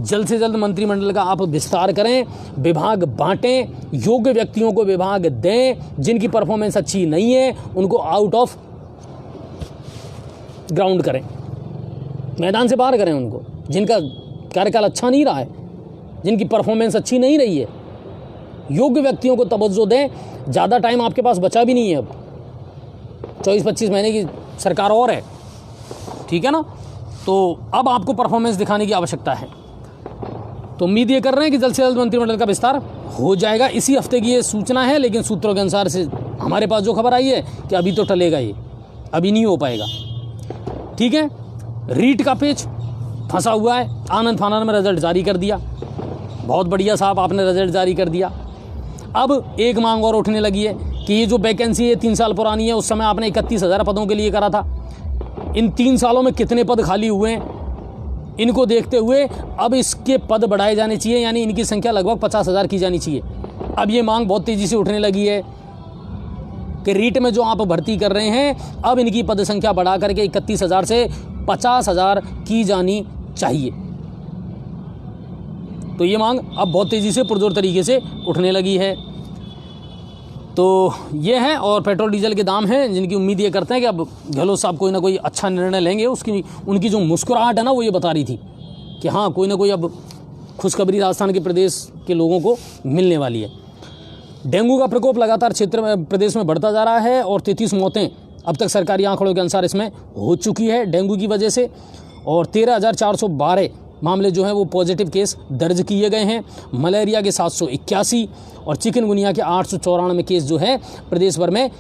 जल्द से जल्द मंत्रिमंडल का आप विस्तार करें, विभाग बांटें, योग्य व्यक्तियों को विभाग दें, जिनकी परफॉर्मेंस अच्छी नहीं है उनको आउट ऑफ ग्राउंड करें, मैदान से बाहर करें उनको, जिनका कार्यकाल अच्छा नहीं रहा है, जिनकी परफॉर्मेंस अच्छी नहीं रही है। योग्य व्यक्तियों को तवज्जो दें। ज़्यादा टाइम आपके पास बचा भी नहीं है, अब 24-25 महीने की सरकार और है, ठीक है ना। तो अब आपको परफॉर्मेंस दिखाने की आवश्यकता है। तो उम्मीद ये कर रहे हैं कि जल्द से जल्द मंत्रिमंडल का विस्तार हो जाएगा। इसी हफ्ते की ये सूचना है, लेकिन सूत्रों के अनुसार से हमारे पास जो खबर आई है कि अभी तो टलेगा, ये अभी नहीं हो पाएगा, ठीक है। रीट का पेच फंसा हुआ है। आनंद फानंद में रिजल्ट जारी कर दिया, बहुत बढ़िया साहब, आपने रिजल्ट जारी कर दिया। अब एक मांग और उठने लगी है कि ये जो वैकेंसी है 3 साल पुरानी है, उस समय आपने 31,000 पदों के लिए करा था। इन 3 सालों में कितने पद खाली हुए हैं, इनको देखते हुए अब इसके पद बढ़ाए जाने चाहिए, यानी इनकी संख्या लगभग 50,000 की जानी चाहिए। अब ये मांग बहुत तेज़ी से उठने लगी है। कि रीट में जो आप भर्ती कर रहे हैं अब इनकी पद संख्या बढ़ा करके 31,000 से 50,000 की जानी चाहिए। तो ये मांग अब बहुत तेज़ी से पुरजोर तरीके से उठने लगी है। तो ये है, और पेट्रोल डीजल के दाम हैं जिनकी उम्मीद ये करते हैं कि अब गहलोत साहब कोई ना कोई अच्छा निर्णय लेंगे। उनकी जो मुस्कुराहट है ना वो ये बता रही थी कि हाँ कोई ना कोई अब खुशखबरी राजस्थान के प्रदेश के लोगों को मिलने वाली है। डेंगू का प्रकोप लगातार प्रदेश में बढ़ता जा रहा है और 33 मौतें अब तक सरकारी आंकड़ों के अनुसार इसमें हो चुकी है डेंगू की वजह से, और 13,412 मामले जो हैं वो पॉजिटिव केस दर्ज किए गए हैं। मलेरिया के 781 और चिकनगुनिया के 894 केस जो है प्रदेश भर में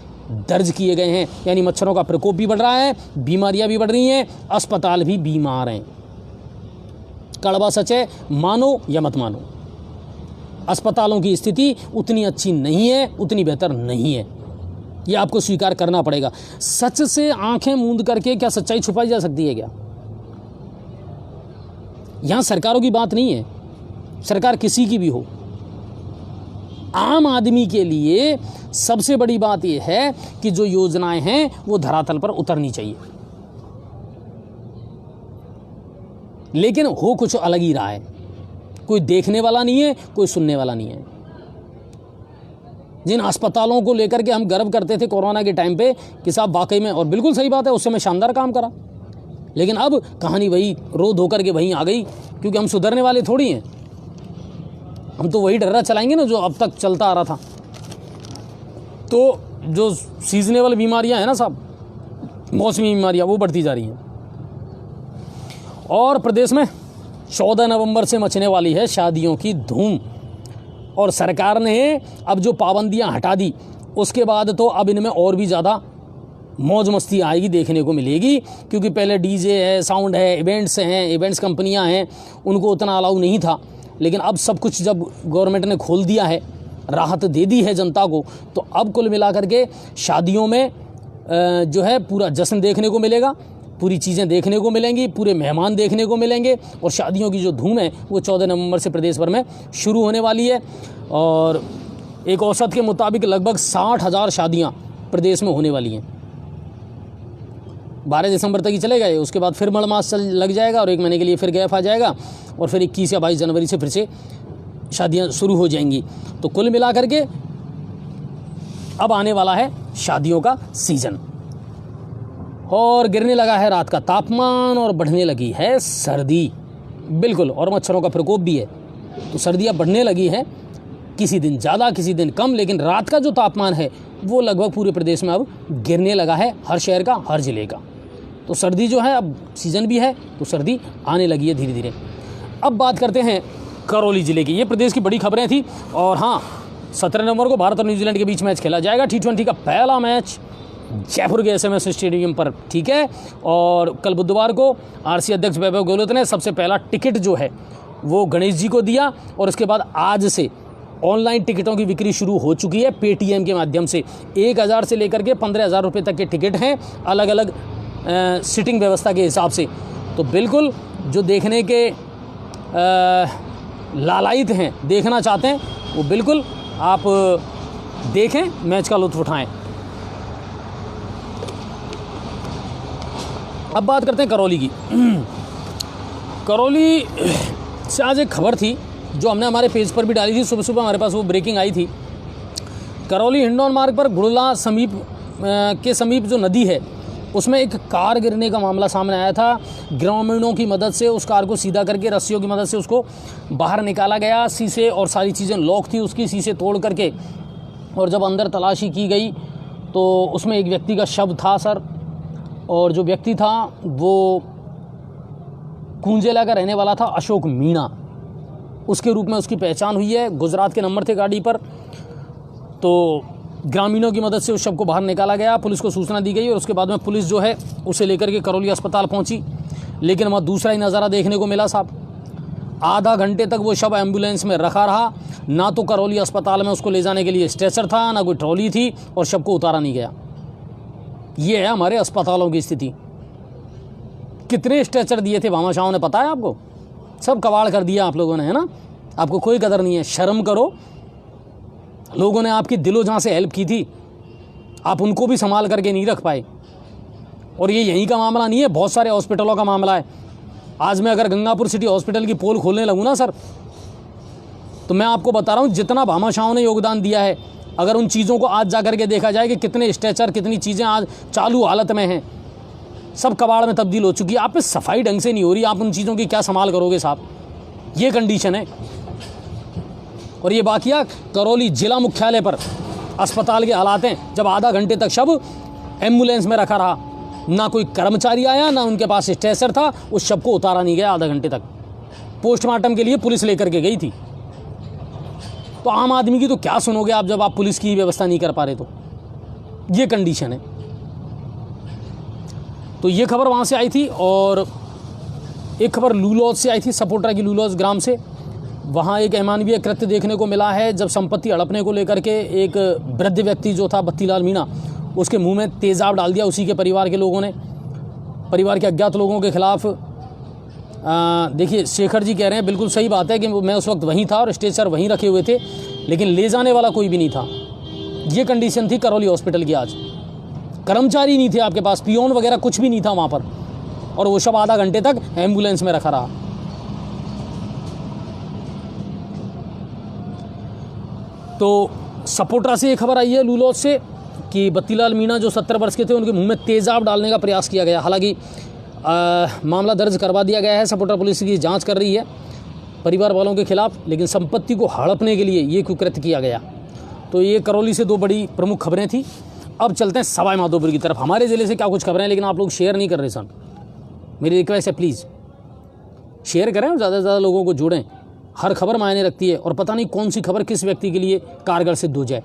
दर्ज किए गए हैं। यानी मच्छरों का प्रकोप भी बढ़ रहा है, बीमारियां भी बढ़ रही हैं, अस्पताल भी बीमार हैं। कड़वा सच है, मानो या मत मानो, अस्पतालों की स्थिति उतनी अच्छी नहीं है, उतनी बेहतर नहीं है, ये आपको स्वीकार करना पड़ेगा। सच से आंखें मूंद करके क्या सच्चाई छुपाई जा सकती है क्या? यहां सरकारों की बात नहीं है, सरकार किसी की भी हो, आम आदमी के लिए सबसे बड़ी बात यह है कि जो योजनाएं हैं वो धरातल पर उतरनी चाहिए। लेकिन हो कुछ अलग ही रहा है, कोई देखने वाला नहीं है, कोई सुनने वाला नहीं है। जिन अस्पतालों को लेकर के हम गर्व करते थे कोरोना के टाइम पे कि साहब वाकई में, और बिल्कुल सही बात है, उस समय शानदार काम करा, लेकिन अब कहानी वही रो धो करके वहीं आ गई, क्योंकि हम सुधरने वाले थोड़ी हैं। हम तो वही डर्रा चलाएंगे ना जो अब तक चलता आ रहा था। तो जो सीजनेबल बीमारियां हैं ना साहब, मौसमी बीमारियां, वो बढ़ती जा रही हैं। और प्रदेश में 14 नवंबर से मचने वाली है शादियों की धूम, और सरकार ने अब जो पाबंदियां हटा दी उसके बाद तो अब इनमें और भी ज़्यादा मौज मस्ती आएगी, देखने को मिलेगी। क्योंकि पहले डीजे है, साउंड है, इवेंट्स कंपनियां हैं, उनको उतना अलाउ नहीं था, लेकिन अब सब कुछ जब गवर्नमेंट ने खोल दिया है, राहत दे दी है जनता को, तो अब कुल मिलाकर के शादियों में जो है पूरा जश्न देखने को मिलेगा, पूरी चीज़ें देखने को मिलेंगी, पूरे मेहमान देखने को मिलेंगे, और शादियों की जो धूम है वो 14 नवंबर से प्रदेश भर में शुरू होने वाली है। और एक औसत के मुताबिक लगभग 60,000 शादियां प्रदेश में होने वाली हैं। 12 दिसंबर तक ही चलेगा ये, उसके बाद फिर मड़मास लग जाएगा और 1 महीने के लिए फिर गैप आ जाएगा, और फिर 21 या 22 जनवरी से फिर से शादियां शुरू हो जाएंगी। तो कुल मिलाकर के अब आने वाला है शादियों का सीज़न, और गिरने लगा है रात का तापमान और बढ़ने लगी है सर्दी, बिल्कुल, और मच्छरों का प्रकोप भी है। तो सर्दियाँ बढ़ने लगी हैं, किसी दिन ज़्यादा किसी दिन कम, लेकिन रात का जो तापमान है वो लगभग पूरे प्रदेश में अब गिरने लगा है, हर शहर का, हर ज़िले का। तो सर्दी जो है, अब सीज़न भी है तो सर्दी आने लगी है धीरे धीरे। अब बात करते हैं करौली ज़िले की, ये प्रदेश की बड़ी खबरें थी। और हाँ, 17 नवंबर को भारत और न्यूजीलैंड के बीच मैच खेला जाएगा, T20 का पहला मैच जयपुर के SMS स्टेडियम पर, ठीक है। और कल बुधवार को RC अध्यक्ष वैभव गहलोत ने सबसे पहला टिकट जो है वो गणेश जी को दिया, और उसके बाद आज से ऑनलाइन टिकटों की बिक्री शुरू हो चुकी है पेटीएम के माध्यम से। 1,000 से लेकर के 15,000 रुपये तक के टिकट हैं, अलग अलग सीटिंग व्यवस्था के हिसाब से। तो बिल्कुल जो देखने के लालायित हैं, देखना चाहते हैं, वो बिल्कुल आप देखें, मैच का लुत्फ़ उठाएं। अब बात करते हैं करौली की। करौली से आज एक खबर थी जो हमने हमारे पेज पर भी डाली थी, सुबह सुबह हमारे पास वो ब्रेकिंग आई थी। करौली हिंडौन मार्ग पर गुड़ला के समीप जो नदी है उसमें एक कार गिरने का मामला सामने आया था। ग्रामीणों की मदद से उस कार को सीधा करके रस्सियों की मदद से उसको बाहर निकाला गया। शीशे और सारी चीज़ें लॉक थी उसकी, शीशे तोड़ करके, और जब अंदर तलाशी की गई तो उसमें एक व्यक्ति का शव था सर, और जो व्यक्ति था वो कुंजेला का रहने वाला था, अशोक मीणा उसके रूप में उसकी पहचान हुई है। गुजरात के नंबर थे गाड़ी पर। तो ग्रामीणों की मदद से उस शव को बाहर निकाला गया, पुलिस को सूचना दी गई, और उसके बाद में पुलिस जो है उसे लेकर के करौली अस्पताल पहुंची। लेकिन वहाँ दूसरा ही नज़ारा देखने को मिला साहब। आधा घंटे तक वो शव एम्बुलेंस में रखा रहा, ना तो करौली अस्पताल में उसको ले जाने के लिए स्ट्रेचर था, ना कोई ट्रॉली थी, और शव को उतारा नहीं गया। ये है हमारे अस्पतालों की स्थिति। कितने स्ट्रेचर दिए थे भामाशाहों ने, पता है आपको? सब कबाड़ कर दिया आप लोगों ने, है ना? आपको कोई कदर नहीं है, शर्म करो। लोगों ने आपकी दिलो जान से हेल्प की थी, आप उनको भी संभाल करके नहीं रख पाए। और ये यहीं का मामला नहीं है, बहुत सारे हॉस्पिटलों का मामला है। आज मैं अगर गंगापुर सिटी हॉस्पिटल की पोल खोलने लगूँ ना सर, तो मैं आपको बता रहा हूँ जितना भामाशाहों ने योगदान दिया है, अगर उन चीज़ों को आज जा कर के देखा जाए कि कितने स्ट्रेचर, कितनी चीज़ें आज चालू हालत में हैं, सब कबाड़ में तब्दील हो चुकी है। आप पे सफाई ढंग से नहीं हो रही, आप उन चीज़ों की क्या संभाल करोगे साहब? ये कंडीशन है। और ये बाकिया करौली जिला मुख्यालय पर अस्पताल के हालात हैं, जब आधा घंटे तक शव एम्बुलेंस में रखा रहा, ना कोई कर्मचारी आया, ना उनके पास स्ट्रेचर था, उस शव को उतारा नहीं गया आधा घंटे तक। पोस्टमार्टम के लिए पुलिस लेकर के गई थी। तो आम आदमी की तो क्या सुनोगे आप, जब आप पुलिस की व्यवस्था नहीं कर पा रहे? तो ये कंडीशन है। तो ये खबर वहाँ से आई थी। और एक खबर लूलौज से आई थी, सपोट्रा की लूलौज ग्राम से। वहाँ एक अमानवीय कृत्य देखने को मिला है, जब संपत्ति हड़पने को लेकर के एक वृद्ध व्यक्ति जो था बत्तीलाल मीणा, उसके मुंह में तेज़ाब डाल दिया उसी के परिवार के लोगों ने। परिवार के अज्ञात लोगों के खिलाफ देखिए शेखर जी कह रहे हैं, बिल्कुल सही बात है कि मैं उस वक्त वहीं था और स्ट्रेचर वहीं रखे हुए थे, लेकिन ले जाने वाला कोई भी नहीं था। ये कंडीशन थी करौली हॉस्पिटल की आज। कर्मचारी नहीं थे आपके पास, पियोन वगैरह कुछ भी नहीं था वहाँ पर, और वो शव आधा घंटे तक एम्बुलेंस में रखा रहा। तो सपोट्रा से एक खबर आई है लूलौज से कि बत्तीलाल मीणा जो 70 वर्ष के थे, उनके मुंह में तेज़ाब डालने का प्रयास किया गया। हालांकि मामला दर्ज करवा दिया गया है, सपोट्रा पुलिस की जांच कर रही है परिवार वालों के खिलाफ, लेकिन संपत्ति को हड़पने के लिए ये कुकृत्य किया गया। तो ये करौली से दो बड़ी प्रमुख खबरें थी। अब चलते हैं सवाई माधोपुर की तरफ। हमारे ज़िले से क्या कुछ खबरें हैं, लेकिन आप लोग शेयर नहीं कर रहे सर। मेरी रिक्वेस्ट है प्लीज़ शेयर करें और ज़्यादा से ज़्यादा लोगों को जोड़ें। हर खबर मायने रखती है, और पता नहीं कौन सी खबर किस व्यक्ति के लिए कारगर सिद्ध हो जाए।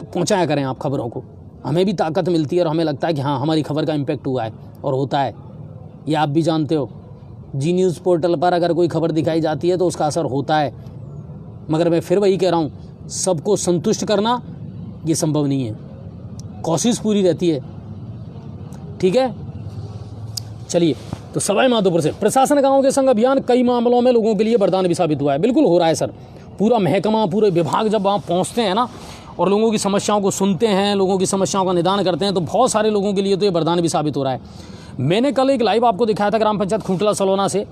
तो पहुँचाया करें आप खबरों को, हमें भी ताकत मिलती है और हमें लगता है कि हाँ हमारी खबर का इम्पैक्ट हुआ है और होता है। ये आप भी जानते हो, जी न्यूज़ पोर्टल पर अगर कोई खबर दिखाई जाती है तो उसका असर होता है। मगर मैं फिर वही कह रहा हूँ, सबको संतुष्ट करना ये संभव नहीं है, कोशिश पूरी रहती है। ठीक है, चलिए। तो सवाई माधोपुर से प्रशासन गांव के संग अभियान कई मामलों में लोगों के लिए वरदान भी साबित हुआ है। बिल्कुल हो रहा है सर। पूरा महकमा, पूरे विभाग जब वहाँ पहुँचते हैं ना और लोगों की समस्याओं को सुनते हैं, लोगों की समस्याओं का निदान करते हैं, तो बहुत सारे लोगों के लिए तो ये वरदान भी साबित हो रहा है। मैंने कल एक लाइव आपको दिखाया था ग्राम पंचायत खूंटला सलोना से,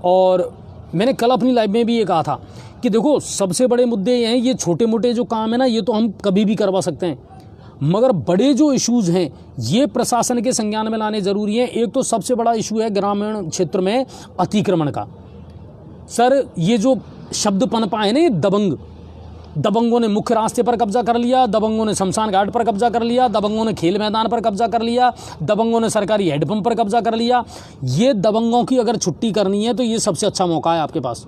और मैंने कल अपनी लाइव में भी ये कहा था कि देखो सबसे बड़े मुद्दे ये हैं, ये छोटे मोटे जो काम है ना ये तो हम कभी भी करवा सकते हैं, मगर बड़े जो इश्यूज़ हैं ये प्रशासन के संज्ञान में लाने ज़रूरी हैं। एक तो सबसे बड़ा इशू है ग्रामीण क्षेत्र में अतिक्रमण का। सर ये जो शब्द पनपा है ना, ये दबंगों ने मुख्य रास्ते पर कब्जा कर लिया, दबंगों ने शमशान घाट पर कब्जा कर लिया, दबंगों ने खेल मैदान पर कब्जा कर लिया, दबंगों ने सरकारी हेडपंप पर कब्जा कर लिया। ये दबंगों की अगर छुट्टी करनी है तो ये सबसे अच्छा मौका है आपके पास।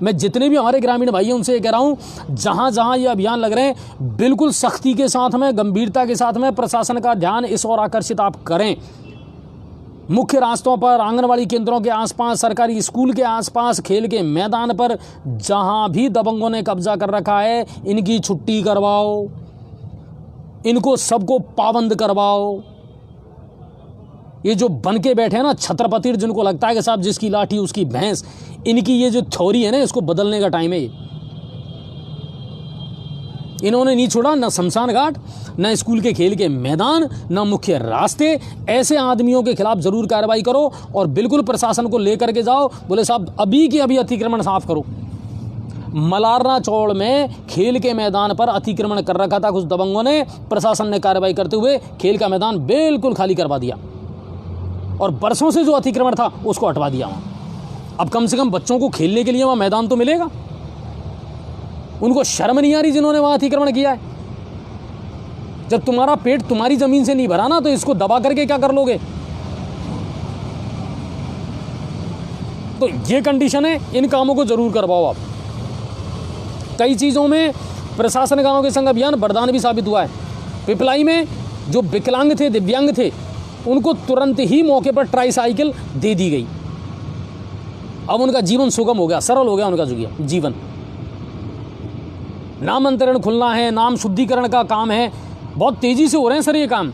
मैं जितने भी हमारे ग्रामीण भाई हैं उनसे ये कह रहा हूँ, जहाँ जहाँ ये अभियान लग रहे हैं बिल्कुल सख्ती के साथ में, गंभीरता के साथ में प्रशासन का ध्यान इस ओर आकर्षित आप करें। मुख्य रास्तों पर, आंगनवाड़ी केंद्रों के आसपास, सरकारी स्कूल के आसपास, खेल के मैदान पर, जहां भी दबंगों ने कब्जा कर रखा है इनकी छुट्टी करवाओ, इनको सबको पाबंद करवाओ। ये जो बन के बैठे हैं ना छत्रपति, जिनको लगता है कि साहब जिसकी लाठी उसकी भैंस, इनकी ये जो थ्योरी है ना इसको बदलने का टाइम है। इन्होंने नहीं छोड़ा ना शमशान घाट, ना स्कूल के खेल के मैदान, ना मुख्य रास्ते। ऐसे आदमियों के खिलाफ जरूर कार्रवाई करो और बिल्कुल प्रशासन को लेकर के जाओ, बोले साहब अभी के अभी अतिक्रमण साफ करो। मलारना चौड़ में खेल के मैदान पर अतिक्रमण कर रखा था कुछ दबंगों ने, प्रशासन ने कार्रवाई करते हुए खेल का मैदान बिल्कुल खाली करवा दिया और बरसों से जो अतिक्रमण था उसको हटवा दिया वहाँ। अब कम से कम बच्चों को खेलने के लिए वहाँ मैदान तो मिलेगा। उनको शर्म नहीं आ रही जिन्होंने वहाँ अतिक्रमण किया है? जब तुम्हारा पेट तुम्हारी जमीन से नहीं भरा ना तो इसको दबा करके क्या कर लोगे? तो ये कंडीशन है, इन कामों को जरूर करवाओ आप। कई चीज़ों में प्रशासन गांव के संग अभियान वरदान भी साबित हुआ है। पिपलाई में जो विकलांग थे, दिव्यांग थे, उनको तुरंत ही मौके पर ट्राईसाइकिल दे दी गई। अब उनका जीवन सुगम हो गया, सरल हो गया उनका जीवन। नामांतरण खुलना है, नाम शुद्धिकरण का काम है, बहुत तेजी से हो रहे हैं सर ये काम।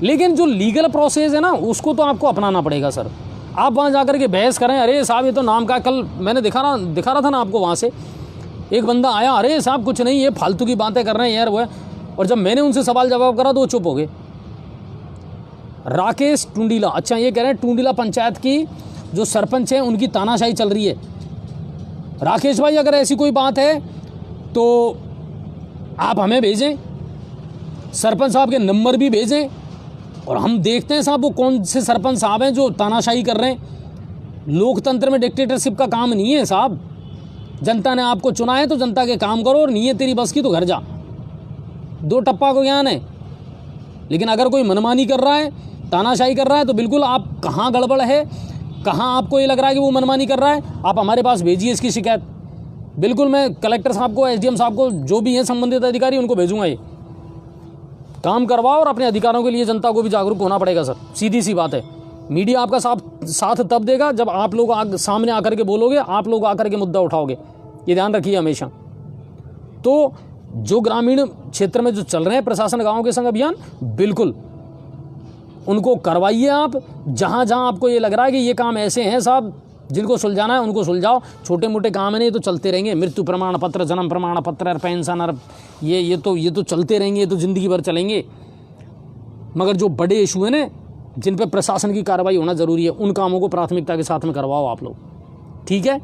लेकिन जो लीगल प्रोसेस है ना उसको तो आपको अपनाना पड़ेगा सर। आप वहाँ जाकर के बहस करें, अरे साहब ये तो नाम का, कल मैंने दिखा रहा था ना आपको वहाँ से एक बंदा आया, अरे साहब कुछ नहीं, ये फालतू की बातें कर रहे हैं यार वो है, और जब मैंने उनसे सवाल जवाब करा तो वो चुप हो गए। राकेश टुंडीला, अच्छा ये कह रहे हैं टुंडीला पंचायत की जो सरपंच है उनकी तानाशाही चल रही है। राकेश भाई अगर ऐसी कोई बात है तो आप हमें भेजें, सरपंच साहब के नंबर भी भेजें और हम देखते हैं साहब वो कौन से सरपंच साहब हैं जो तानाशाही कर रहे हैं। लोकतंत्र में डिक्टेटरशिप का काम नहीं है साहब। जनता ने आपको चुना है तो जनता के काम करो, और नहीं है तेरी बस की तो घर जा। दो टप्पा को ज्ञान है। लेकिन अगर कोई मनमानी कर रहा है, तानाशाही कर रहा है, तो बिल्कुल आप कहाँ गड़बड़ है, कहाँ आपको ये लग रहा है कि वो मनमानी कर रहा है, आप हमारे पास भेजिए इसकी शिकायत। बिल्कुल मैं कलेक्टर साहब को, एसडीएम साहब को, जो भी हैं संबंधित अधिकारी, उनको भेजूंगा। ये काम करवाओ और अपने अधिकारों के लिए जनता को भी जागरूक होना पड़ेगा सर, सीधी सी बात है। मीडिया आपका साथ तब देगा जब आप लोग सामने आकर के बोलोगे, आप लोग आकर के मुद्दा उठाओगे, ये ध्यान रखिए हमेशा। तो जो ग्रामीण क्षेत्र में जो चल रहे हैं प्रशासन गाँव के संग अभियान, बिल्कुल उनको करवाइए आप। जहाँ जहाँ आपको ये लग रहा है कि ये काम ऐसे हैं साहब जिनको सुलझाना है उनको सुलझाओ। छोटे मोटे काम नहीं तो चलते रहेंगे, मृत्यु प्रमाण पत्र, जन्म प्रमाण पत्र, पेंशन, और ये तो चलते रहेंगे, ये तो ज़िंदगी भर चलेंगे। मगर जो बड़े इशू हैं ना, जिन पे प्रशासन की कार्रवाई होना ज़रूरी है, उन कामों को प्राथमिकता के साथ में करवाओ आप लोग, ठीक है।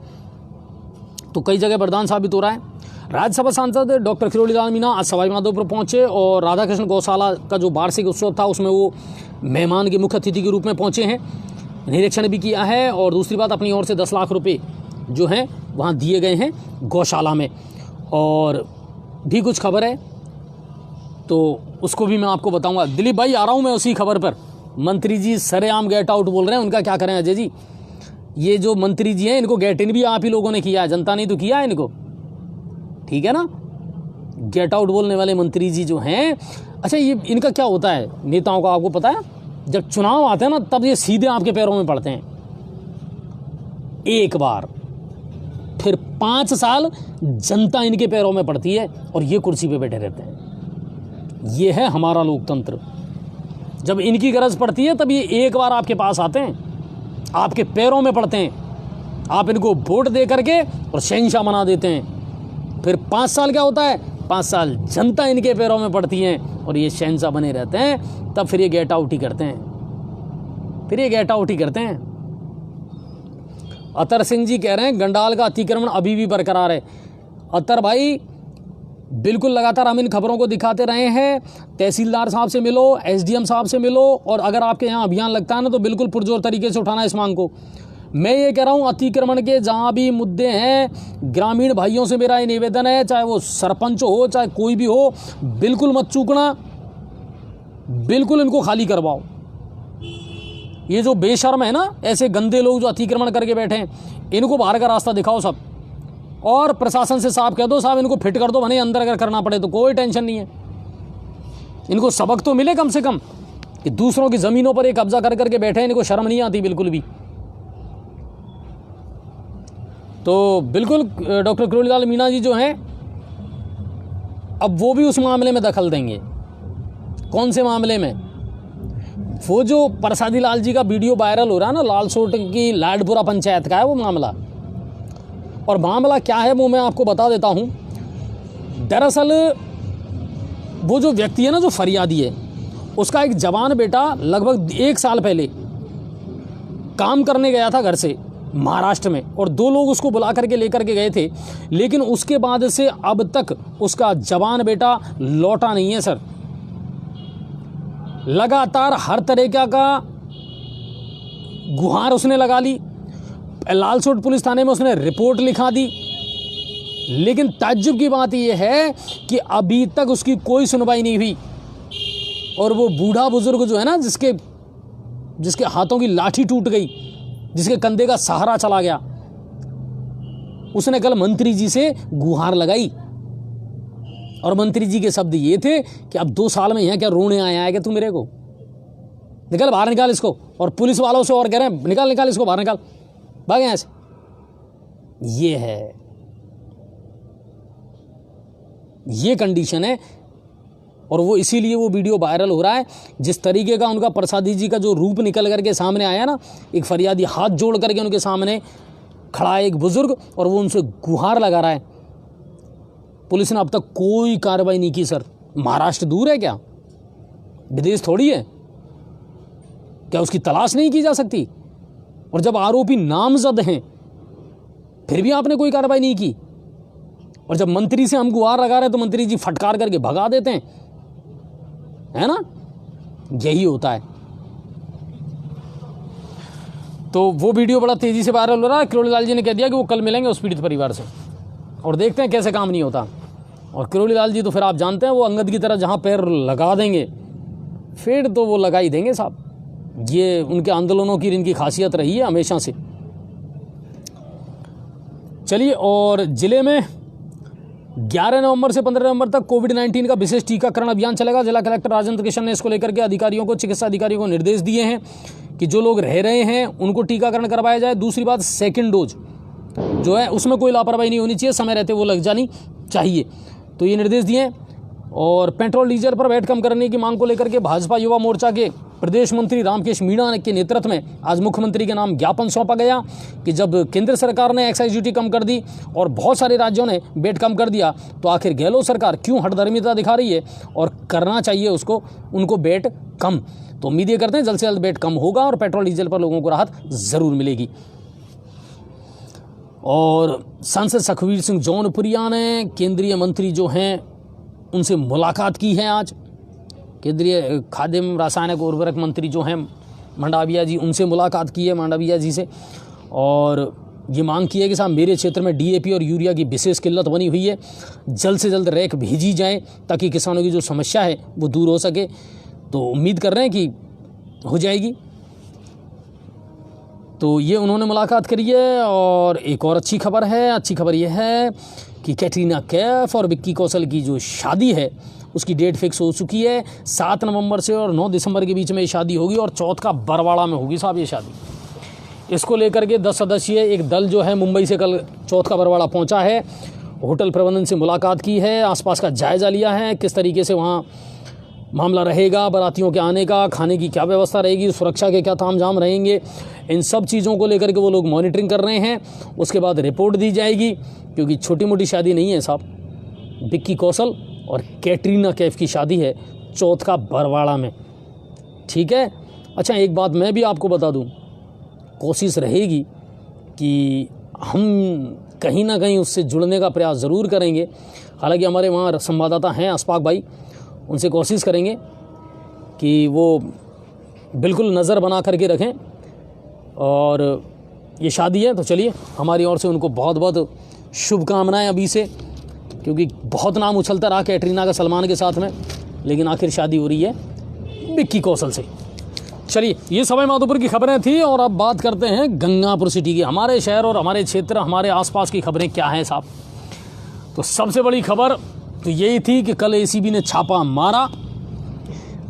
तो कई जगह वरदान साबित हो रहा है। राज्यसभा सांसद डॉक्टर किरोड़ीलाल मीणा आज सवाई माधोपुर पहुंचे और राधा कृष्ण गौशाला का जो वार्षिक उत्सव था उसमें वो मेहमान के मुख्य अतिथि के रूप में पहुंचे हैं, निरीक्षण भी किया है। और दूसरी बात, अपनी ओर से 10 लाख रुपए जो हैं वहाँ दिए गए हैं गौशाला में। और भी कुछ खबर है तो उसको भी मैं आपको बताऊंगा। दिलीप भाई आ रहा हूँ मैं उसी खबर पर। मंत्री जी सरेआम गेट आउट बोल रहे हैं, उनका क्या करें अजय जी। ये जो मंत्री जी हैं इनको गेट इन भी आप ही लोगों ने किया है, जनता ने तो किया है इनको, ठीक है ना। गेट आउट बोलने वाले मंत्री जी जो हैं, अच्छा ये इनका क्या होता है नेताओं का, आपको पता है? जब चुनाव आते हैं ना तब ये सीधे आपके पैरों में पड़ते हैं, एक बार, फिर 5 साल जनता इनके पैरों में पड़ती है और ये कुर्सी पे बैठे रहते हैं। ये है हमारा लोकतंत्र। जब इनकी गरज पड़ती है तब ये एक बार आपके पास आते हैं, आपके पैरों में पड़ते हैं, आप इनको वोट दे करके और शहंशाह बना देते हैं। फिर 5 साल क्या होता है, 5 साल जनता इनके पैरों में पड़ती है और ये शहंशाह बने रहते हैं। तब फिर ये गेट आउट ही करते हैं, फिर ये गेट आउट ही करते हैं। अतर सिंह जी कह रहे हैं गंडाल का अतिक्रमण अभी भी बरकरार है। अतर भाई बिल्कुल लगातार हम इन खबरों को दिखाते रहे हैं। तहसीलदार साहब से मिलो, एसडीएम साहब से मिलो, और अगर आपके यहाँ अभियान लगता है ना तो बिल्कुल पुरजोर तरीके से उठाना इस मांग को। मैं ये कह रहा हूँ अतिक्रमण के जहाँ भी मुद्दे हैं, ग्रामीण भाइयों से मेरा ये निवेदन है, चाहे वो सरपंच हो चाहे कोई भी हो, बिल्कुल मत चूकना, बिल्कुल इनको खाली करवाओ। ये जो बेशर्म है ना, ऐसे गंदे लोग जो अतिक्रमण करके बैठे हैं, इनको बाहर का रास्ता दिखाओ सब, और प्रशासन से साफ कह दो साहब इनको फिट कर दो, भले अंदर अगर करना पड़े तो कोई टेंशन नहीं है। इनको सबक तो मिले कम से कम कि दूसरों की ज़मीनों पर एक कब्जा कर करके बैठे हैं, इनको शर्म नहीं आती बिल्कुल भी। तो बिल्कुल डॉक्टर किरोड़ीलाल मीणा जी जो हैं अब वो भी उस मामले में दखल देंगे। कौन से मामले में? वो जो प्रसादी लाल जी का वीडियो वायरल हो रहा है ना, लालसोट की लाडपुरा पंचायत का है वो मामला। और मामला क्या है वो मैं आपको बता देता हूँ। दरअसल वो जो व्यक्ति है ना, जो फरियादी है, उसका एक जवान बेटा लगभग 1 साल पहले काम करने गया था घर से महाराष्ट्र में, और 2 लोग उसको बुला करके लेकर के गए थे, लेकिन उसके बाद से अब तक उसका जवान बेटा लौटा नहीं है सर। लगातार हर तरीक़ा का गुहार उसने लगा ली, लालसोट पुलिस थाने में उसने रिपोर्ट लिखा दी, लेकिन ताज्जुब की बात यह है कि अभी तक उसकी कोई सुनवाई नहीं हुई। और वो बूढ़ा बुजुर्ग जो है ना, जिसके हाथों की लाठी टूट गई, जिसके कंधे का सहारा चला गया, उसने कल मंत्री जी से गुहार लगाई। और मंत्री जी के शब्द ये थे कि अब 2 साल में यहाँ क्या रोने आया है क्या तू मेरे को, निकल बाहर निकाल इसको। और पुलिस वालों से और कह रहे हैं निकाल इसको बाहर निकाल, भाग यहाँ से। ये है, ये कंडीशन है। और वो इसीलिए वो वीडियो वायरल हो रहा है। जिस तरीके का उनका प्रसादी जी का जो रूप निकल करके सामने आया ना, एक फरियादी हाथ जोड़ करके उनके सामने खड़ा है एक बुजुर्ग, और वो उनसे गुहार लगा रहा है पुलिस ने अब तक कोई कार्रवाई नहीं की सर। महाराष्ट्र दूर है क्या? विदेश थोड़ी है क्या? उसकी तलाश नहीं की जा सकती? और जब आरोपी नामजद हैं फिर भी आपने कोई कार्रवाई नहीं की, और जब मंत्री से हम गुहार लगा रहे हैं तो मंत्री जी फटकार करके भगा देते हैं, है ना? यही होता है। तो वो वीडियो बड़ा तेजी से वायरल हो रहा है। किरोड़ी लाल जी ने कह दिया कि वो कल मिलेंगे उस पीड़ित परिवार से, और देखते हैं कैसे काम नहीं होता। और किरोड़ी लाल जी तो फिर आप जानते हैं वो अंगद की तरह जहां पैर लगा देंगे फिर तो वो लगा ही देंगे साहब। ये उनके आंदोलनों की इनकी खासियत रही है हमेशा से। चलिए, और जिले में 11 नवंबर से 15 नवंबर तक कोविड-19 का विशेष टीकाकरण अभियान चलेगा। जिला कलेक्टर राजेंद्र किशन ने इसको लेकर के अधिकारियों को, चिकित्सा अधिकारियों को निर्देश दिए हैं कि जो लोग रह रहे हैं उनको टीकाकरण करवाया जाए। दूसरी बात, सेकंड डोज जो है उसमें कोई लापरवाही नहीं होनी चाहिए, समय रहते वो लग जानी चाहिए। तो ये निर्देश दिए हैं। और पेट्रोल डीजल पर वैट कम करने की मांग को लेकर के भाजपा युवा मोर्चा के प्रदेश मंत्री रामकेश मीणा के नेतृत्व में आज मुख्यमंत्री के नाम ज्ञापन सौंपा गया कि जब केंद्र सरकार ने एक्साइज ड्यूटी कम कर दी और बहुत सारे राज्यों ने वैट कम कर दिया तो आखिर गहलोत सरकार क्यों हठधर्मिता दिखा रही है, और करना चाहिए उनको वैट कम। तो उम्मीद ये करते हैं जल्द से जल्द वैट कम होगा और पेट्रोल डीजल पर लोगों को राहत ज़रूर मिलेगी। और सांसद सुखबीर सिंह जौनपुरिया ने केंद्रीय मंत्री जो हैं उनसे मुलाकात की है आज। केंद्रीय खाद्य एवं रासायनिक उर्वरक मंत्री जो हैं मंडाविया जी, उनसे मुलाकात की है मंडाविया जी से, और ये मांग की है कि साहब मेरे क्षेत्र में डीएपी और यूरिया की विशेष किल्लत बनी हुई है, जल्द से जल्द रैक भेजी जाए ताकि किसानों की जो समस्या है वो दूर हो सके। तो उम्मीद कर रहे हैं कि हो जाएगी। तो ये उन्होंने मुलाकात करी है। और एक और अच्छी खबर है, अच्छी खबर ये है कि कैटरीना कैफ और विक्की कौशल की जो शादी है उसकी डेट फिक्स हो चुकी है। 7 नवंबर से और 9 दिसंबर के बीच में ये शादी होगी और चौथ का बरवाड़ा में होगी साहब ये शादी। इसको लेकर के 10 सदस्यीय एक दल जो है मुंबई से कल चौथ का बरवाड़ा पहुंचा है। होटल प्रबंधन से मुलाकात की है, आसपास का जायज़ा लिया है, किस तरीके से वहाँ मामला रहेगा, बारातियों के आने का, खाने की क्या व्यवस्था रहेगी, सुरक्षा के क्या तामझाम रहेंगे, इन सब चीज़ों को लेकर के वो लोग मॉनिटरिंग कर रहे हैं। उसके बाद रिपोर्ट दी जाएगी, क्योंकि छोटी मोटी शादी नहीं है साहब। विक्की कौशल और कैटरीना कैफ की शादी है चौथ का बरवाड़ा में, ठीक है। अच्छा, एक बात मैं भी आपको बता दूं, कोशिश रहेगी कि हम कहीं ना कहीं उससे जुड़ने का प्रयास ज़रूर करेंगे। हालांकि हमारे वहाँ संवाददाता हैं अशफाक भाई, उनसे कोशिश करेंगे कि वो बिल्कुल नज़र बना करके रखें। और ये शादी है तो चलिए हमारी ओर से उनको बहुत बहुत शुभकामनाएं अभी से, क्योंकि बहुत नाम उछलता रहा कैटरीना का सलमान के साथ में, लेकिन आखिर शादी हो रही है विक्की कौशल से। चलिए, ये समय माधोपुर की खबरें थी और अब बात करते हैं गंगापुर सिटी की। हमारे शहर और हमारे क्षेत्र, हमारे आसपास की खबरें क्या हैं साहब। तो सबसे बड़ी खबर तो यही थी कि कल एसीबी ने छापा मारा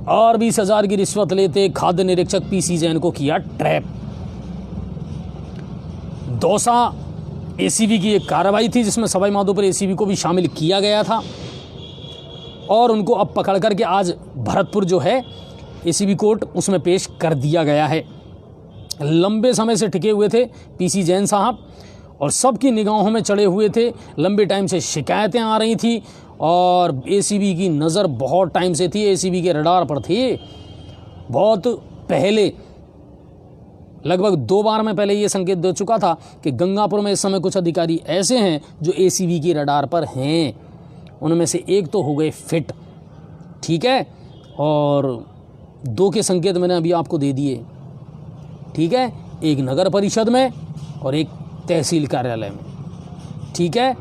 और 20,000 की रिश्वत लेते खाद्य निरीक्षक पीसी जैन को किया ट्रैप। दौसा एसीबी की एक कार्रवाई थी जिसमें सवाई माधोपुर एसीबी को भी शामिल किया गया था और उनको अब पकड़ करके आज भरतपुर जो है एसीबी कोर्ट उसमें पेश कर दिया गया है। लंबे समय से टिके हुए थे पीसी जैन साहब और सबकी निगाहों में चढ़े हुए थे। लंबे टाइम से शिकायतें आ रही थी और एसीबी की नज़र बहुत टाइम से थी, एसीबी के रडार पर थी। बहुत पहले, लगभग 2 बार मैं पहले ये संकेत दे चुका था कि गंगापुर में इस समय कुछ अधिकारी ऐसे हैं जो एसीबी की रडार पर हैं। उनमें से एक तो हो गए फिट, ठीक है, और 2 के संकेत मैंने अभी आपको दे दिए, ठीक है। एक नगर परिषद में और एक तहसील कार्यालय में, ठीक है।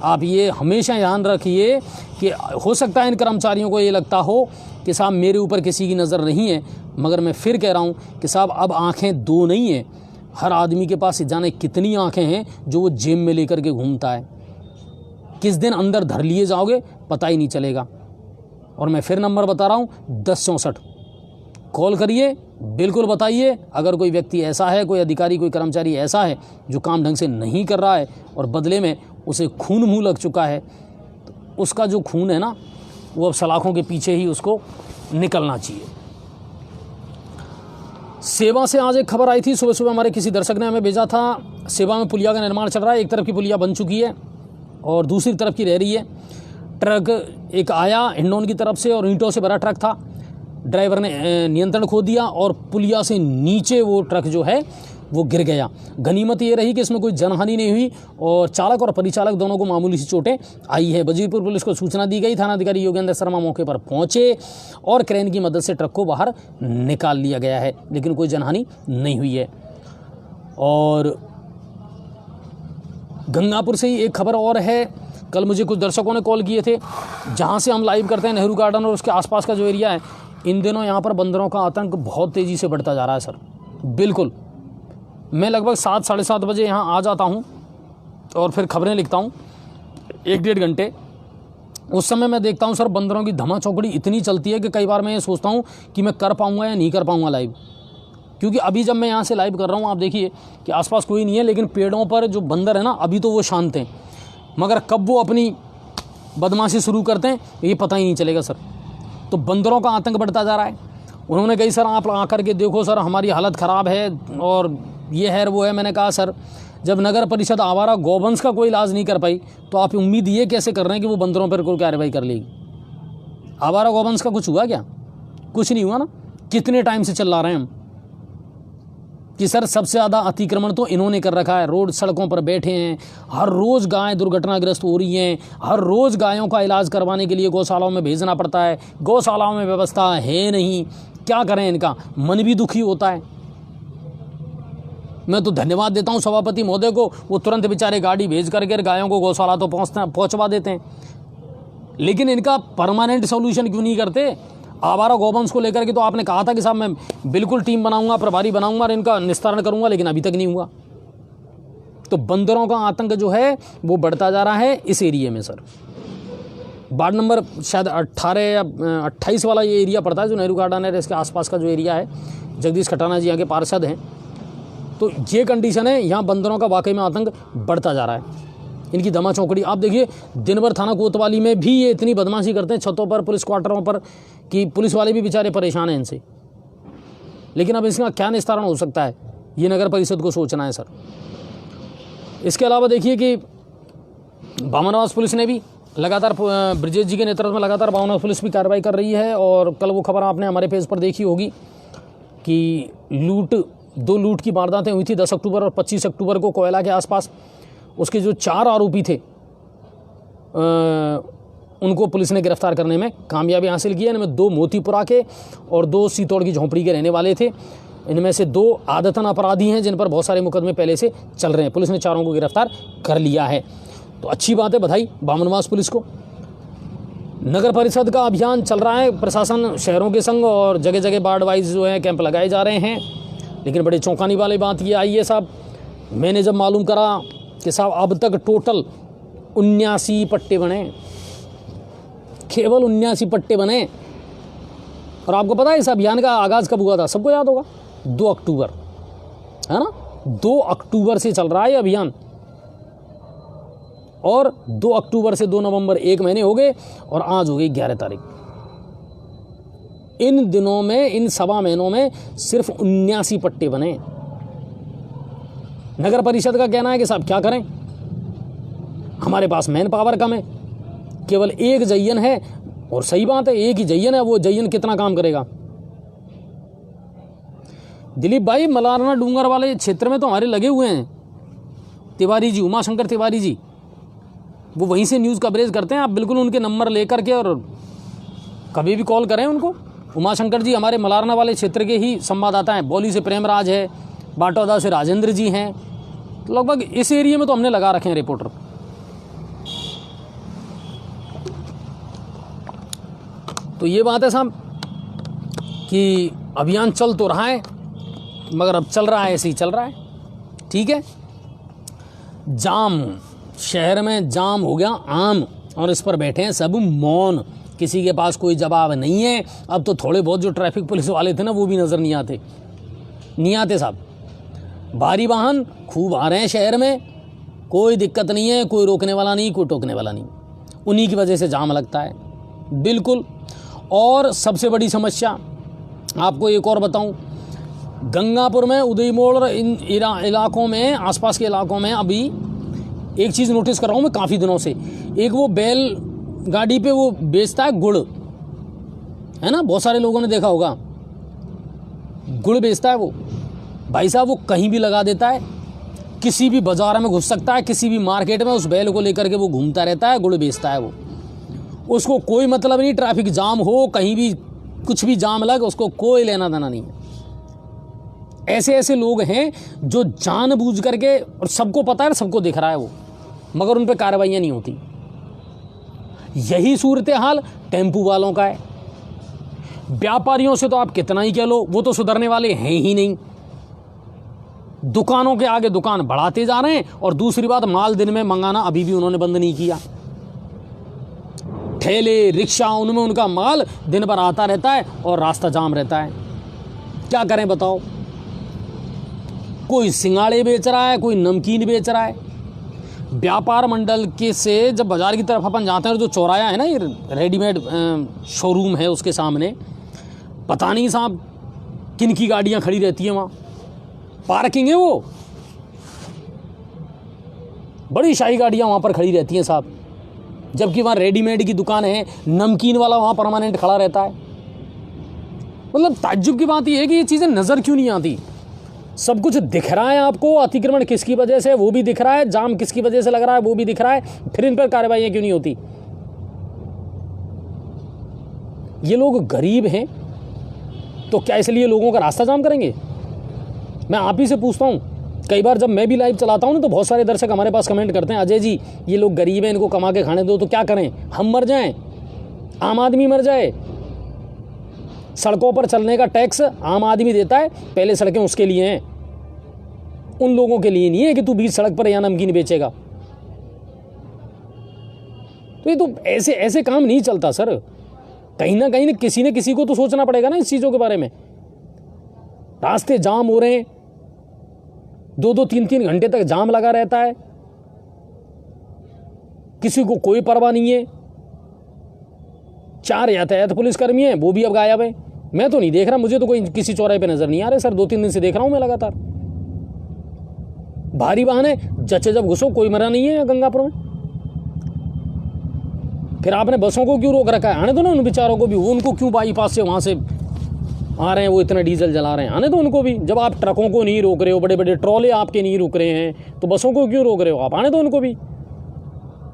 आप ये हमेशा ध्यान रखिए कि हो सकता है इन कर्मचारियों को ये लगता हो कि साहब मेरे ऊपर किसी की नज़र नहीं है, मगर मैं फिर कह रहा हूँ कि साहब अब आँखें 2 नहीं हैं। हर आदमी के पास जाने कितनी आँखें हैं जो वो जेब में लेकर के घूमता है। किस दिन अंदर धर लिए जाओगे पता ही नहीं चलेगा। और मैं फिर नंबर बता रहा हूँ 1064, कॉल करिए, बिल्कुल बताइए अगर कोई व्यक्ति ऐसा है, कोई अधिकारी, कोई कर्मचारी ऐसा है जो काम ढंग से नहीं कर रहा है और बदले में उसे खून मुँह लग चुका है, तो उसका जो खून है ना वो अब सलाखों के पीछे ही उसको निकलना चाहिए। सेवा से आज एक खबर आई थी, सुबह सुबह हमारे किसी दर्शक ने हमें भेजा था। सेवा में पुलिया का निर्माण चल रहा है, एक तरफ की पुलिया बन चुकी है और दूसरी तरफ की रह रही है। ट्रक एक आया हिंडौन की तरफ से और ईंटों से भरा ट्रक था। ड्राइवर ने नियंत्रण खो दिया और पुलिया से नीचे वो ट्रक जो है वो गिर गया। गनीमत ये रही कि इसमें कोई जनहानि नहीं हुई और चालक और परिचालक दोनों को मामूली सी चोटें आई है। वजीरपुर पुलिस को सूचना दी गई। थानाधिकारी योगेंद्र शर्मा मौके पर पहुंचे और क्रेन की मदद से ट्रक को बाहर निकाल लिया गया है, लेकिन कोई जनहानि नहीं हुई है। और गंगापुर से ही एक खबर और है। कल मुझे कुछ दर्शकों ने कॉल किए थे, जहाँ से हम लाइव करते हैं नेहरू गार्डन और उसके आसपास का जो एरिया है, इन दिनों यहाँ पर बंदरों का आतंक बहुत तेज़ी से बढ़ता जा रहा है सर। बिल्कुल, मैं लगभग 7 साढ़े 7 बजे यहाँ आ जाता हूँ और फिर खबरें लिखता हूँ 1-1.5 घंटे। उस समय मैं देखता हूँ सर बंदरों की धमा चौकड़ी इतनी चलती है कि कई बार मैं ये सोचता हूँ कि मैं कर पाऊँगा या नहीं कर पाऊँगा लाइव। क्योंकि अभी जब मैं यहाँ से लाइव कर रहा हूँ, आप देखिए कि आसपास कोई नहीं है, लेकिन पेड़ों पर जो बंदर है ना, अभी तो वो शांत हैं, मगर कब वो अपनी बदमाशी शुरू करते हैं ये पता ही नहीं चलेगा सर। तो बंदरों का आतंक बढ़ता जा रहा है। उन्होंने कही सर आप आकर के देखो सर, हमारी हालत ख़राब है और ये है वो है। मैंने कहा सर, जब नगर परिषद आवारा गौवंश का कोई इलाज नहीं कर पाई तो आप उम्मीद ये कैसे कर रहे हैं कि वो बंदरों पर कोई कार्रवाई कर लेगी? आवारा गौवंश का कुछ हुआ क्या? कुछ नहीं हुआ ना। कितने टाइम से चिल्ला रहे हैं हम कि सर सबसे ज़्यादा अतिक्रमण तो इन्होंने कर रखा है। रोड सड़कों पर बैठे हैं, हर रोज़ गायें दुर्घटनाग्रस्त हो रही हैं, हर रोज़ गायों का इलाज करवाने के लिए गौशालाओं में भेजना पड़ता है, गौशालाओं में व्यवस्था है नहीं। क्या करें, इनका मन भी दुखी होता है। मैं तो धन्यवाद देता हूं सभापति महोदय को, वो तुरंत बेचारे गाड़ी भेज करके गायों को गौशाला तो पहुंचवा देते हैं, लेकिन इनका परमानेंट सॉल्यूशन क्यों नहीं करते? आवारा गौवंश को लेकर के तो आपने कहा था कि साहब मैं बिल्कुल टीम बनाऊंगा, प्रभारी बनाऊंगा और इनका निस्तारण करूंगा, लेकिन अभी तक नहीं हुआ। तो बंदरों का आतंक जो है वो बढ़ता जा रहा है इस एरिया में सर। वार्ड नंबर शायद 18 या 28 वाला ये एरिया पड़ता है जो नेहरू गार्डन है, इसके आसपास का जो एरिया है। जगदीश खटाना जी यहाँ के पार्षद हैं। तो ये कंडीशन है, यहाँ बंदरों का वाकई में आतंक बढ़ता जा रहा है। इनकी दमा चौकड़ी आप देखिए, दिन भर थाना कोतवाली में भी ये इतनी बदमाशी करते हैं, छतों पर, पुलिस क्वार्टरों पर, कि पुलिस वाले भी बेचारे परेशान हैं इनसे। लेकिन अब इसका क्या निस्तारण हो सकता है, ये नगर परिषद को सोचना है सर। इसके अलावा देखिए कि बामनवास पुलिस ने भी लगातार, ब्रजेश जी के नेतृत्व में लगातार बामनवास पुलिस भी कार्रवाई कर रही है। और कल वो खबर आपने हमारे पेज पर देखी होगी कि 2 लूट की वारदातें हुई थी 10 अक्टूबर और 25 अक्टूबर को कोयला के आसपास। उसके जो 4 आरोपी थे उनको पुलिस ने गिरफ्तार करने में कामयाबी हासिल की है। इनमें 2 मोतीपुरा के और 2 सीतोड़ की झोंपड़ी के रहने वाले थे। इनमें से 2 आदतन अपराधी हैं जिन पर बहुत सारे मुकदमे पहले से चल रहे हैं। पुलिस ने 4 को गिरफ्तार कर लिया है, तो अच्छी बात है, बधाई बामनवास पुलिस को। नगर परिषद का अभियान चल रहा है, प्रशासन शहरों के संग और जगह जगह वार्ड वाइज जो है कैंप लगाए जा रहे हैं। लेकिन बड़ी चौंकाने वाली बात ये आई है साहब, मैंने जब मालूम करा कि साहब अब तक टोटल 79 पट्टे बने, केवल 79 पट्टे बने। और आपको पता है इस अभियान का आगाज़ कब हुआ था? सबको याद होगा, 2 अक्टूबर, है ना। 2 अक्टूबर से चल रहा है अभियान और 2 अक्टूबर से 2 नवंबर 1 महीने हो गए और आज हो गई 11 तारीख। इन दिनों में, इन 1.25 महीनों में सिर्फ 79 पट्टे बने। नगर परिषद का कहना है कि साहब क्या करें, हमारे पास मैन पावर कम है, केवल 1 जयन है। और सही बात है, 1 ही जयन है, वो जयन कितना काम करेगा? दिलीप भाई, मलारना डूंगर वाले क्षेत्र में तो हमारे लगे हुए हैं तिवारी जी, उमाशंकर तिवारी जी, वो वहीं से न्यूज़ कवरेज करते हैं। आप बिल्कुल उनके नंबर लेकर के और कभी भी कॉल करें उनको। उमाशंकर जी हमारे मलारना वाले क्षेत्र के ही संवाददाता हैं। बौली से प्रेमराज है, बाटौदा से राजेंद्र जी हैं, तो लगभग इस एरिया में तो हमने लगा रखे हैं रिपोर्टर। तो ये बात है साहब कि अभियान चल तो रहा है, मगर अब चल रहा है ऐसे ही चल रहा है, ठीक है। जाम, शहर में जाम हो गया आम और इस पर बैठे हैं सब मौन, किसी के पास कोई जवाब नहीं है। अब तो थोड़े बहुत जो ट्रैफिक पुलिस वाले थे ना, वो भी नज़र नहीं आते साहब। भारी वाहन खूब आ रहे हैं शहर में, कोई दिक्कत नहीं है, कोई रोकने वाला नहीं, कोई टोकने वाला नहीं, उन्हीं की वजह से जाम लगता है बिल्कुल। और सबसे बड़ी समस्या आपको एक और बताऊं, गंगापुर में, उदयमोड़, इन इलाकों में, आसपास के इलाकों में अभी एक चीज़ नोटिस कर रहा हूँ मैं काफ़ी दिनों से, एक वो बैल गाड़ी पे वो बेचता है गुड़, है ना, बहुत सारे लोगों ने देखा होगा, गुड़ बेचता है वो भाई साहब, वो कहीं भी लगा देता है, किसी भी बाजार में घुस सकता है, किसी भी मार्केट में उस बैल को लेकर के वो घूमता रहता है, गुड़ बेचता है वो, उसको कोई मतलब नहीं, ट्रैफिक जाम हो, कहीं भी कुछ भी जाम लग, उसको कोई लेना देना नहीं है। ऐसे ऐसे लोग हैं जो जानबूझ करके, और सबको पता है, सबको दिख रहा है वो, मगर उन पर कार्रवाइयाँ नहीं होती। यही सूरत हाल टेम्पू वालों का है। व्यापारियों से तो आप कितना ही कह लो, वो तो सुधरने वाले हैं ही नहीं, दुकानों के आगे दुकान बढ़ाते जा रहे हैं, और दूसरी बात, माल दिन में मंगाना अभी भी उन्होंने बंद नहीं किया। ठेले रिक्शा, उनमें उनका माल दिन भर आता रहता है और रास्ता जाम रहता है। क्या करें बताओ, कोई सिंगाड़े बेच रहा है, कोई नमकीन बेच रहा है। व्यापार मंडल के से जब बाजार की तरफ अपन जाते हैं, जो चौराया है ना, ये रेडीमेड शोरूम है, उसके सामने पता नहीं साहब किन की गाड़ियां खड़ी रहती हैं, वहाँ पार्किंग है, वो बड़ी शाही गाड़ियां वहाँ पर खड़ी रहती हैं साहब, जबकि वहाँ रेडीमेड की दुकान है, नमकीन वाला वहाँ परमानेंट खड़ा रहता है। मतलब ताज्जुब की बात यह है कि ये चीज़ें नज़र क्यों नहीं आती। सब कुछ दिख रहा है आपको, अतिक्रमण किसकी वजह से वो भी दिख रहा है, जाम किसकी वजह से लग रहा है वो भी दिख रहा है, फिर इन पर कार्रवाइयाँ क्यों नहीं होती। ये लोग गरीब हैं तो क्या इसलिए लोगों का रास्ता जाम करेंगे? मैं आप ही से पूछता हूँ, कई बार जब मैं भी लाइव चलाता हूँ ना, तो बहुत सारे दर्शक हमारे पास कमेंट करते हैं, अजय जी ये लोग गरीब हैं, इनको कमा के खाने दो, तो क्या करें, हम मर जाएं, आम आदमी मर जाए। सड़कों पर चलने का टैक्स आम आदमी देता है, पहले सड़कें उसके लिए हैं, उन लोगों के लिए नहीं है कि तू बीच सड़क पर यहाँ नमकीन बेचेगा। तो ये तो ऐसे ऐसे काम नहीं चलता सर, कहीं ना किसी ने किसी को तो सोचना पड़ेगा ना इस चीज़ों के बारे में। रास्ते जाम हो रहे हैं, 2-2 3-3 घंटे तक जाम लगा रहता है, किसी को कोई परवाह नहीं है। 4 यातायात पुलिसकर्मी हैं, वो भी अब गायब है। मैं तो नहीं देख रहा, मुझे तो कोई किसी चौराहे पे नजर नहीं आ रहे सर, 2-3 दिन से देख रहा हूं मैं लगातार। भारी वाहन है, जच्चे जब घुसो कोई मरा नहीं है गंगापुर में। फिर आपने बसों को क्यों रोक रखा है? आने दो ना उन बेचारों को भी, उनको क्यों बाईपास से वहां से आ रहे हैं, वो इतना डीजल जला रहे हैं, आने दो उनको भी। जब आप ट्रकों को नहीं रोक रहे हो, बड़े बड़े ट्रॉले आपके नहीं रुक रहे हैं, तो बसों को क्यों रोक रहे हो आप? आने दो उनको भी,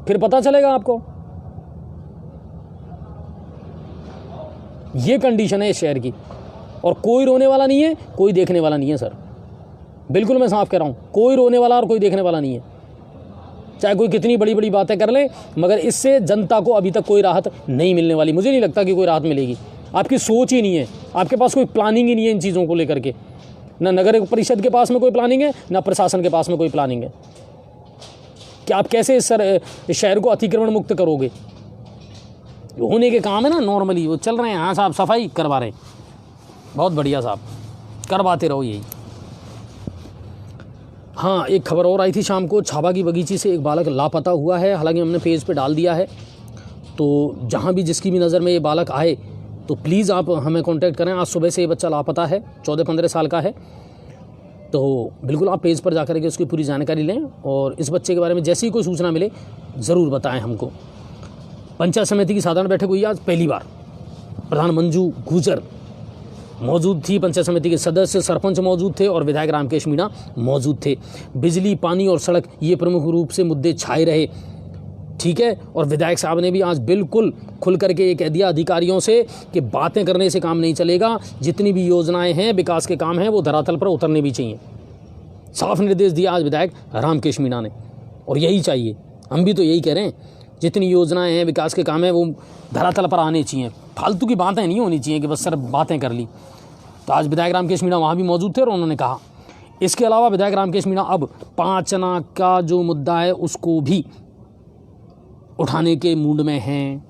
फिर पता चलेगा आपको। ये कंडीशन है इस शहर की, और कोई रोने वाला नहीं है, कोई देखने वाला नहीं है सर, बिल्कुल मैं साफ कह रहा हूँ, कोई रोने वाला और कोई देखने वाला नहीं है। चाहे कोई कितनी बड़ी बड़ी बातें कर ले, मगर इससे जनता को अभी तक कोई राहत नहीं मिलने वाली। मुझे नहीं लगता कि कोई राहत मिलेगी। आपकी सोच ही नहीं है, आपके पास कोई प्लानिंग ही नहीं है इन चीज़ों को लेकर के। ना नगर परिषद के पास में कोई प्लानिंग है, ना प्रशासन के पास में कोई प्लानिंग है कि आप कैसे इस शहर को अतिक्रमण मुक्त करोगे। होने के काम है ना, नॉर्मली वो चल रहे हैं। हाँ साहब, सफाई करवा रहे हैं, बहुत बढ़िया साहब, करवाते रहो यही। हाँ, एक खबर और आई थी शाम को, छाबा की बगीची से एक बालक लापता हुआ है। हालांकि हमने पेज पे डाल दिया है, तो जहाँ भी जिसकी भी नज़र में ये बालक आए तो प्लीज़ आप हमें कांटेक्ट करें। आज सुबह से ये बच्चा लापता है, 14-15 साल का है, तो बिल्कुल आप पेज पर जा कर के उसकी पूरी जानकारी लें, और इस बच्चे के बारे में जैसी ही कोई सूचना मिले ज़रूर बताएं हमको। पंचायत समिति की साधारण बैठक हुई आज पहली बार, प्रधान मंजू गुजर मौजूद थी, पंचायत समिति के सदस्य सरपंच मौजूद थे और विधायक रामकेश मीणा मौजूद थे। बिजली, पानी और सड़क ये प्रमुख रूप से मुद्दे छाए रहे, ठीक है। और विधायक साहब ने भी आज बिल्कुल खुल करके ये कह दिया अधिकारियों से कि बातें करने से काम नहीं चलेगा, जितनी भी योजनाएं हैं, विकास के काम हैं, वो धरातल पर उतरने भी चाहिए। साफ निर्देश दिया आज विधायक रामकेश मीणा ने, और यही चाहिए। हम भी तो यही कह रहे हैं, जितनी योजनाएं हैं, विकास के काम हैं, वो धरातल पर आने चाहिए, फालतू की बातें नहीं होनी चाहिए कि बस सिर्फ बातें कर ली। तो आज विधायक रामकेश मीणा वहाँ भी मौजूद थे और उन्होंने कहा। इसके अलावा विधायक रामकेश मीणा अब 5 आना का जो मुद्दा है उसको भी उठाने के मूड में हैं।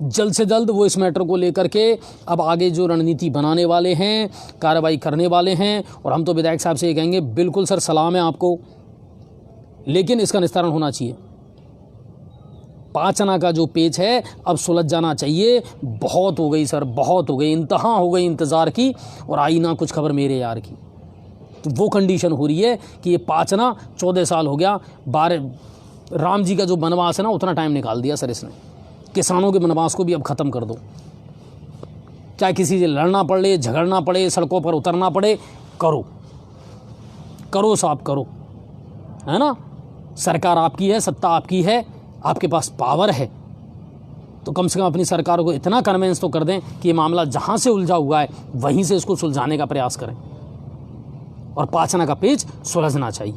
जल्द से जल्द वो इस मैटर को लेकर के अब आगे जो रणनीति बनाने वाले हैं, कार्रवाई करने वाले हैं। और हम तो विधायक साहब से ये कहेंगे, बिल्कुल सर सलाम है आपको, लेकिन इसका निस्तारण होना चाहिए। 5 आना का जो पेच है अब सुलझ जाना चाहिए। बहुत हो गई सर, बहुत हो गई, इंतहा हो गई इंतज़ार की, और आई ना कुछ खबर मेरे यार की। तो वो कंडीशन हो रही है कि ये पाचना 14 साल हो गया, 12 राम जी का जो वनवास है ना उतना टाइम निकाल दिया सर इसने। किसानों के वनवास को भी अब ख़त्म कर दो, चाहे किसी से लड़ना पड़े, झगड़ना पड़े, सड़कों पर उतरना पड़े, करो करो साहब करो, है ना। सरकार आपकी है, सत्ता आपकी है, आपके पास पावर है, तो कम से कम अपनी सरकार को इतना कन्विंस तो कर दें कि ये मामला जहाँ से उलझा हुआ है वहीं से इसको सुलझाने का प्रयास करें और पाचना का पेच सुलझना चाहिए।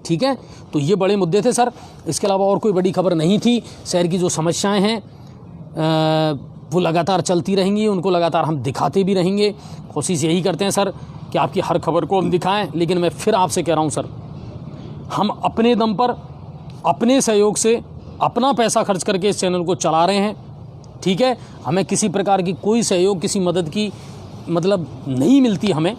ठीक है, तो ये बड़े मुद्दे थे सर। इसके अलावा और कोई बड़ी खबर नहीं थी। शहर की जो समस्याएं हैं वो लगातार चलती रहेंगी, उनको लगातार हम दिखाते भी रहेंगे। कोशिश यही करते हैं सर कि आपकी हर खबर को हम दिखाएं, लेकिन मैं फिर आपसे कह रहा हूं सर, हम अपने दम पर, अपने सहयोग से, अपना पैसा खर्च करके इस चैनल को चला रहे हैं। ठीक है, हमें किसी प्रकार की कोई सहयोग, किसी मदद की मतलब नहीं मिलती हमें,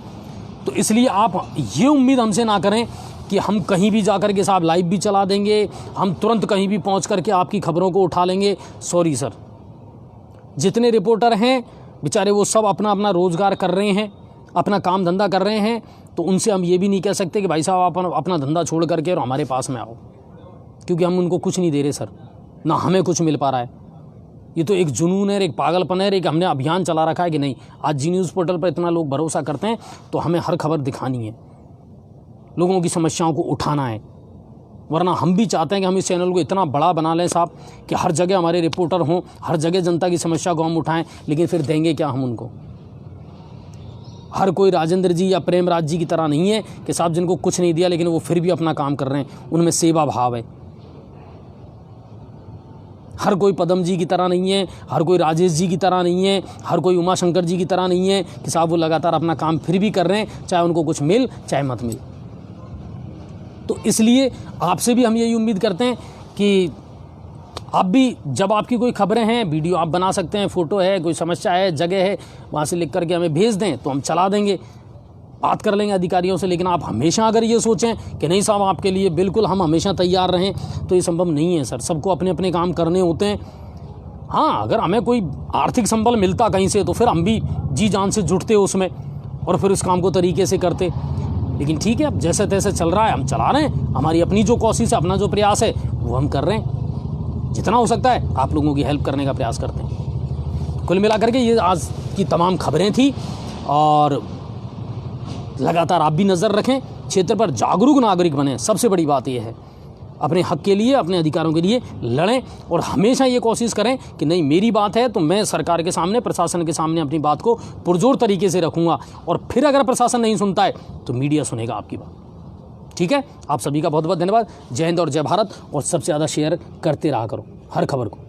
तो इसलिए आप ये उम्मीद हमसे ना करें कि हम कहीं भी जाकर के साहब लाइव भी चला देंगे, हम तुरंत कहीं भी पहुंच करके आपकी खबरों को उठा लेंगे। सॉरी सर, जितने रिपोर्टर हैं बेचारे वो सब अपना अपना रोज़गार कर रहे हैं, अपना काम धंधा कर रहे हैं, तो उनसे हम ये भी नहीं कह सकते कि भाई साहब आप अपना धंधा छोड़ करके और हमारे पास में आओ, क्योंकि हम उनको कुछ नहीं दे रहे सर, ना हमें कुछ मिल पा रहा है। ये तो एक जुनून है, एक पागलपन है, एक हमने अभियान चला रखा है कि नहीं, आज जी न्यूज़ पोर्टल पर इतना लोग भरोसा करते हैं तो हमें हर खबर दिखानी है, लोगों की समस्याओं को उठाना है। वरना हम भी चाहते हैं कि हम इस चैनल को इतना बड़ा बना लें साहब कि हर जगह हमारे रिपोर्टर हों, हर जगह जनता की समस्या को हम उठाएं, लेकिन फिर देंगे क्या हम उनको। हर कोई राजेंद्र जी या प्रेमराज जी की तरह नहीं है कि साहब जिनको कुछ नहीं दिया लेकिन वो फिर भी अपना काम कर रहे हैं, उनमें सेवा भाव है। हर कोई पदम जी की तरह नहीं है, हर कोई राजेश जी की तरह नहीं है, हर कोई उमा शंकर जी की तरह नहीं है कि साहब वो लगातार अपना काम फिर भी कर रहे हैं, चाहे उनको कुछ मिल चाहे मत मिल। तो इसलिए आपसे भी हम यही उम्मीद करते हैं कि आप भी जब आपकी कोई खबरें हैं, वीडियो आप बना सकते हैं, फ़ोटो है, कोई समस्या है, जगह है, वहाँ से लिख करके हमें भेज दें तो हम चला देंगे, बात कर लेंगे अधिकारियों से। लेकिन आप हमेशा अगर ये सोचें कि नहीं साहब आपके लिए बिल्कुल हम हमेशा तैयार रहें, तो ये संभव नहीं है सर। सबको अपने अपने काम करने होते हैं। हाँ, अगर हमें कोई आर्थिक संबल मिलता कहीं से तो फिर हम भी जी जान से जुटते उसमें और फिर इस काम को तरीके से करते। लेकिन ठीक है, अब जैसे तैसे चल रहा है, हम चला रहे हैं। हमारी अपनी जो कोशिश है, अपना जो प्रयास है वो हम कर रहे हैं। जितना हो सकता है आप लोगों की हेल्प करने का प्रयास करते हैं। कुल मिलाकर के ये आज की तमाम खबरें थी और लगातार आप भी नज़र रखें, क्षेत्र पर जागरूक नागरिक बने। सबसे बड़ी बात यह है, अपने हक के लिए, अपने अधिकारों के लिए लड़ें और हमेशा ये कोशिश करें कि नहीं मेरी बात है तो मैं सरकार के सामने, प्रशासन के सामने अपनी बात को पुरजोर तरीके से रखूंगा। और फिर अगर प्रशासन नहीं सुनता है तो मीडिया सुनेगा आपकी बात। ठीक है, आप सभी का बहुत बहुत धन्यवाद। जय हिंद और जय भारत। और सबसे ज़्यादा शेयर करते रहा करो हर खबर को।